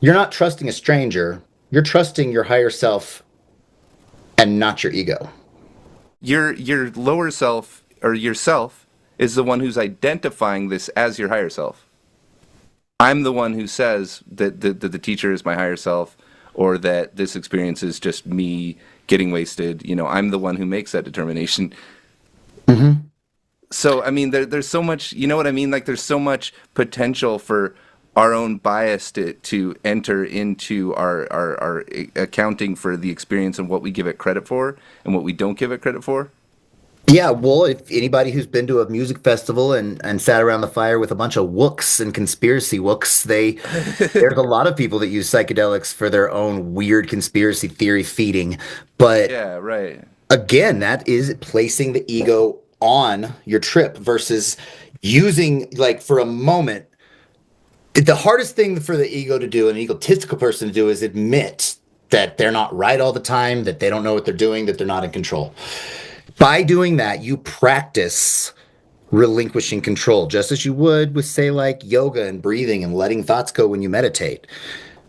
You're not trusting a stranger, you're trusting your higher self and not your ego. Your lower self or yourself is the one who's identifying this as your higher self. I'm the one who says that the teacher is my higher self, or that this experience is just me getting wasted. I'm the one who makes that determination. Mm-hmm. So, I mean, there's so much, you know what I mean? Like, there's so much potential for our own bias to enter into our accounting for the experience and what we give it credit for and what we don't give it credit for. Yeah, well, if anybody who's been to a music festival and sat around the fire with a bunch of wooks and conspiracy wooks, there's a lot of people that use psychedelics for their own weird conspiracy theory feeding. But Yeah, right. again, that is placing the ego on your trip versus using, like, for a moment. The hardest thing for the ego to do, an egotistical person to do, is admit that they're not right all the time, that they don't know what they're doing, that they're not in control. By doing that, you practice relinquishing control, just as you would with, say, like yoga and breathing and letting thoughts go when you meditate.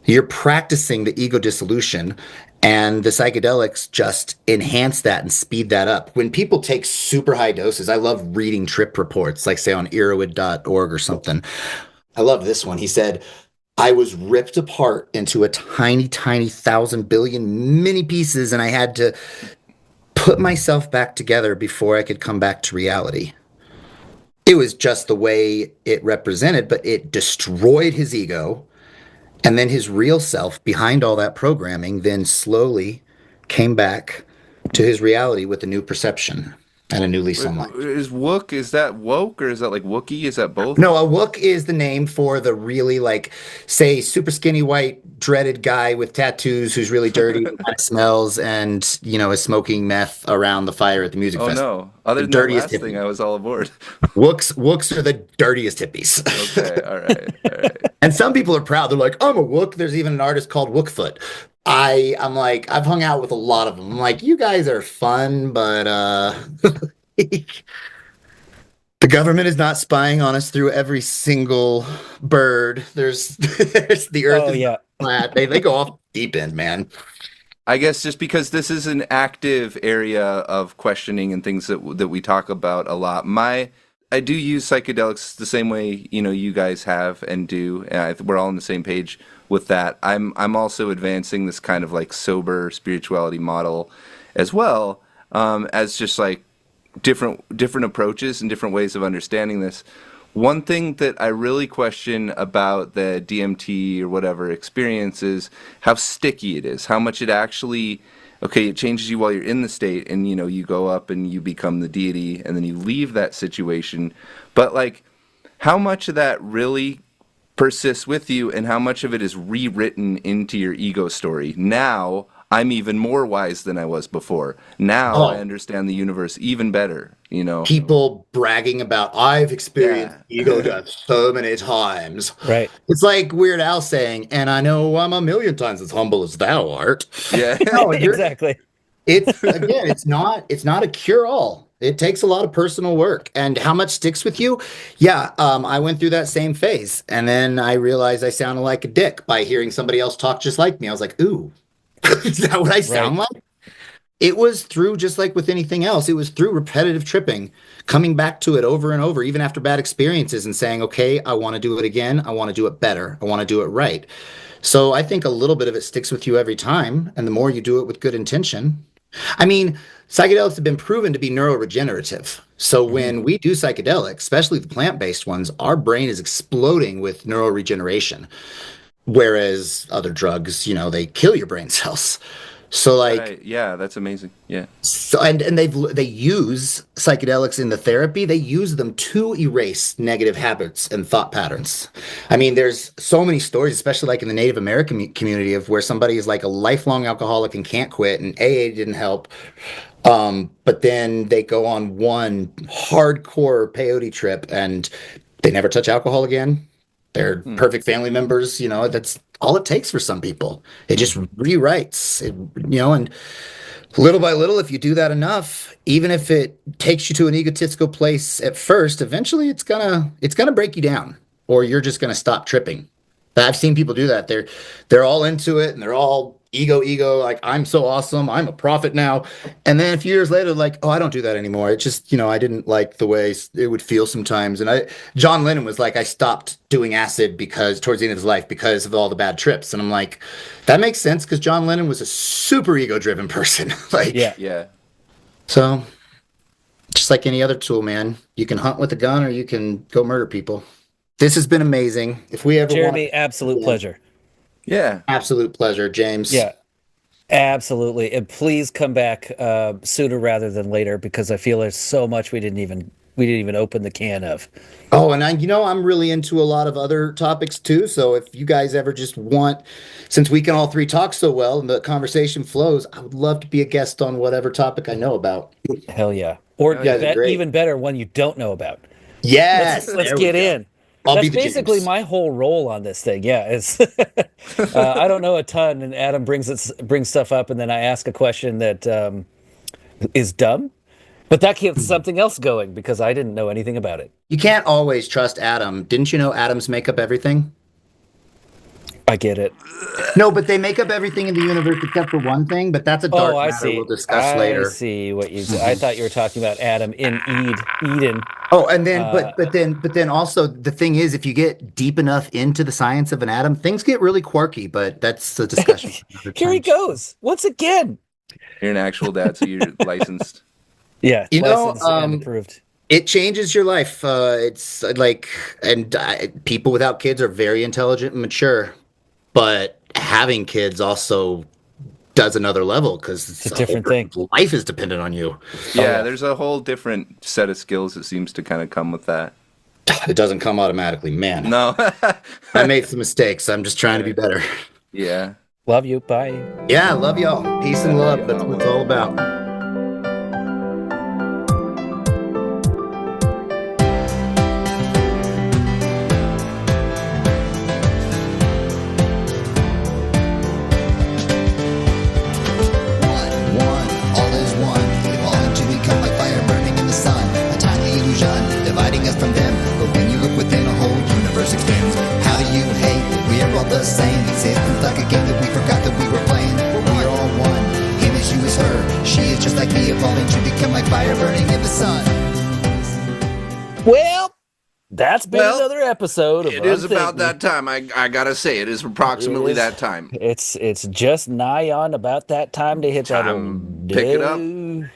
You're practicing the ego dissolution, and the psychedelics just enhance that and speed that up. When people take super high doses, I love reading trip reports, like, say, on erowid.org or something. I love this one. He said, I was ripped apart into a tiny, tiny 1,000 billion mini pieces, and I had to put myself back together before I could come back to reality. It was just the way it represented, but it destroyed his ego. And then his real self behind all that programming then slowly came back to his reality with a new perception and a new lease on life. Is that woke or is that like Wookie? Is that both? No, a wook is the name for the really, like, say, super skinny white dreaded guy with tattoos who's really dirty and kind of smells and, is smoking meth around the fire at the music Oh festival. no. Other The than that dirtiest last thing, hippie. I was all aboard. Wooks are the dirtiest hippies. Okay, all right, all right. And some people are proud. They're like, I'm a wook. There's even an artist called Wookfoot. I'm like, I've hung out with a lot of them. I'm like, you guys are fun, but the government is not spying on us through every single bird. There's the earth Oh is yeah. not flat. They go off deep end, man. I guess just because this is an active area of questioning and things that we talk about a lot. I do use psychedelics the same way you guys have and do. And we're all on the same page with that. I'm also advancing this kind of like sober spirituality model as well, as just like different approaches and different ways of understanding this. One thing that I really question about the DMT or whatever experience is how sticky it is, how much it actually, okay, it changes you while you're in the state and, you go up and you become the deity and then you leave that situation. But like, how much of that really persists with you and how much of it is rewritten into your ego story? Now, I'm even more wise than I was before. Now I Oh, understand the universe even better. people bragging about, I've experienced Yeah. ego death so many times. Right. It's like Weird Al saying, and I know I'm a million times as humble as thou art. Yeah. No, Exactly. it's not a cure-all. It takes a lot of personal work. And how much sticks with you? Yeah, I went through that same phase. And then I realized I sounded like a dick by hearing somebody else talk just like me. I was like, ooh, is that what I sound Right. like? It was through, just like with anything else, it was through repetitive tripping, coming back to it over and over, even after bad experiences, and saying, okay, I want to do it again. I want to do it better. I want to do it right. So I think a little bit of it sticks with you every time. And the more you do it with good intention, I mean, psychedelics have been proven to be neuroregenerative. So Mhm. when we do psychedelics, especially the plant-based ones, our brain is exploding with neuroregeneration. Whereas other drugs, they kill your brain cells. So like, Right. Yeah, that's amazing. Yeah. so and they use psychedelics in the therapy. They use them to erase negative habits and thought patterns. I mean, there's so many stories, especially like in the Native American community, of where somebody is like a lifelong alcoholic and can't quit, and AA didn't help. But then they go on one hardcore peyote trip and they never touch alcohol again. They're Hmm. perfect family members. That's all it takes for some people. It just rewrites it, and little by little, if you do that enough, even if it takes you to an egotistical place at first, eventually it's gonna break you down, or you're just gonna stop tripping. I've seen people do that. They're all into it and they're all ego, like, I'm so awesome, I'm a prophet now. And then a few years later, like, oh, I don't do that anymore. It just, I didn't like the way it would feel sometimes. And John Lennon was like, I stopped doing acid because towards the end of his life because of all the bad trips. And I'm like, that makes sense because John Lennon was a super ego driven person. Yeah. Like, Yeah. so just like any other tool, man, you can hunt with a gun or you can go murder people. This has been amazing. If we ever want Jeremy, absolute to, pleasure. Yeah. absolute pleasure, James. Yeah. Absolutely. And please come back sooner rather than later because I feel there's so much we didn't even open the can of. Oh, and I'm really into a lot of other topics too. So if you guys ever just want, since we can all three talk so well and the conversation flows, I would love to be a guest on whatever topic I know about. Hell yeah. Or You guys are great. even better, one you don't know about. Yes, Let's there we get go. in. I'll That's be the basically James. my whole role on this thing. Yeah, it's I don't know a ton, and Adam brings stuff up, and then I ask a question that is dumb, but that keeps something else going because I didn't know anything about it. You can't always trust Adam. Didn't you know atoms make up everything? I get it. No, but they make up everything in the universe except for one thing, but that's a dark Oh, I matter see. we'll discuss I later. see what you said. I thought you were talking about Adam in Eden. Oh, and then but then also the thing is if you get deep enough into the science of an atom, things get really quirky, but that's a discussion for another Here he time. goes once again. You're an actual dad, so you're licensed. Yeah, You know, licensed and approved. It changes your life. It's like, and people without kids are very intelligent and mature, but having kids also does another level because It's a different thing. life is dependent on you. Yeah, there's a whole different set of skills that seems to kind of come with that. It doesn't come automatically, man. No. I made some mistakes. I'm just trying to be better. Yeah. Love you. Bye. Yeah, I love y'all. Peace and love. That's what it's all about. One, all is one, evolving to become like fire burning in the sun. A tiny illusion dividing us from them. But when you look within, a whole universe extends. How do you hate? We are all the same. Existence like a game that we forgot that we were playing. But we are all one. Him is you is her. She is just like me, evolving to become like fire burning in the sun. Well, that's been Well, another episode of It is Unthinking. about that time. I gotta say, it is approximately It is. that time. It's just nigh on about that time to hit that Time. old Pick it up. dusty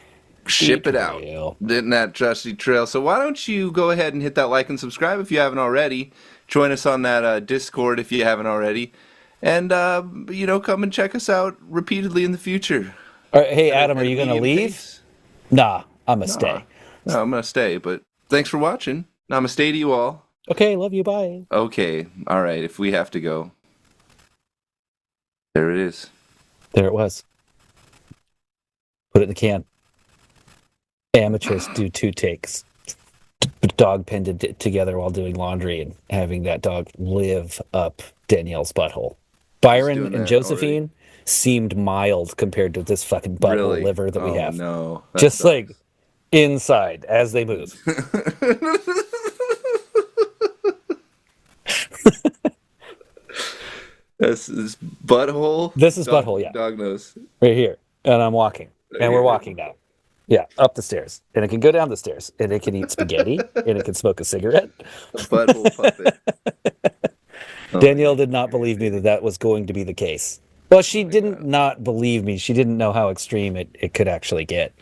Ship it out. trail. Hitting that trusty trail. So why don't you go ahead and hit that like and subscribe if you haven't already. Join us on that Discord if you haven't already. And, come and check us out repeatedly in the future. All right, hey, Adam, At are a you going to medium leave? pace. Nah, I'm going to stay. No, I'm going to stay, but thanks for watching. Namaste to you all. Okay, love you. Bye. Okay, all right, if we have to go. There it is. There it was. Put it in the can. Amateurs do 2 takes. Dog pinned it together while doing laundry and having that dog live up Danielle's butthole. Byron doing and that Josephine seemed mild compared to this fucking butthole Really? liver that we have. No. That Just sucks. like inside as they move. This is butthole. This is butthole, yeah. Dog nose. Right here. And I'm walking. And There we're you walking now. Yeah, up the stairs. And it can go down the stairs. And it can eat spaghetti. And it can smoke a cigarette. A butthole puppet. Oh, Danielle did not believe me that that was going to be the case. Well, she didn't not believe me. She didn't know how extreme it could actually get.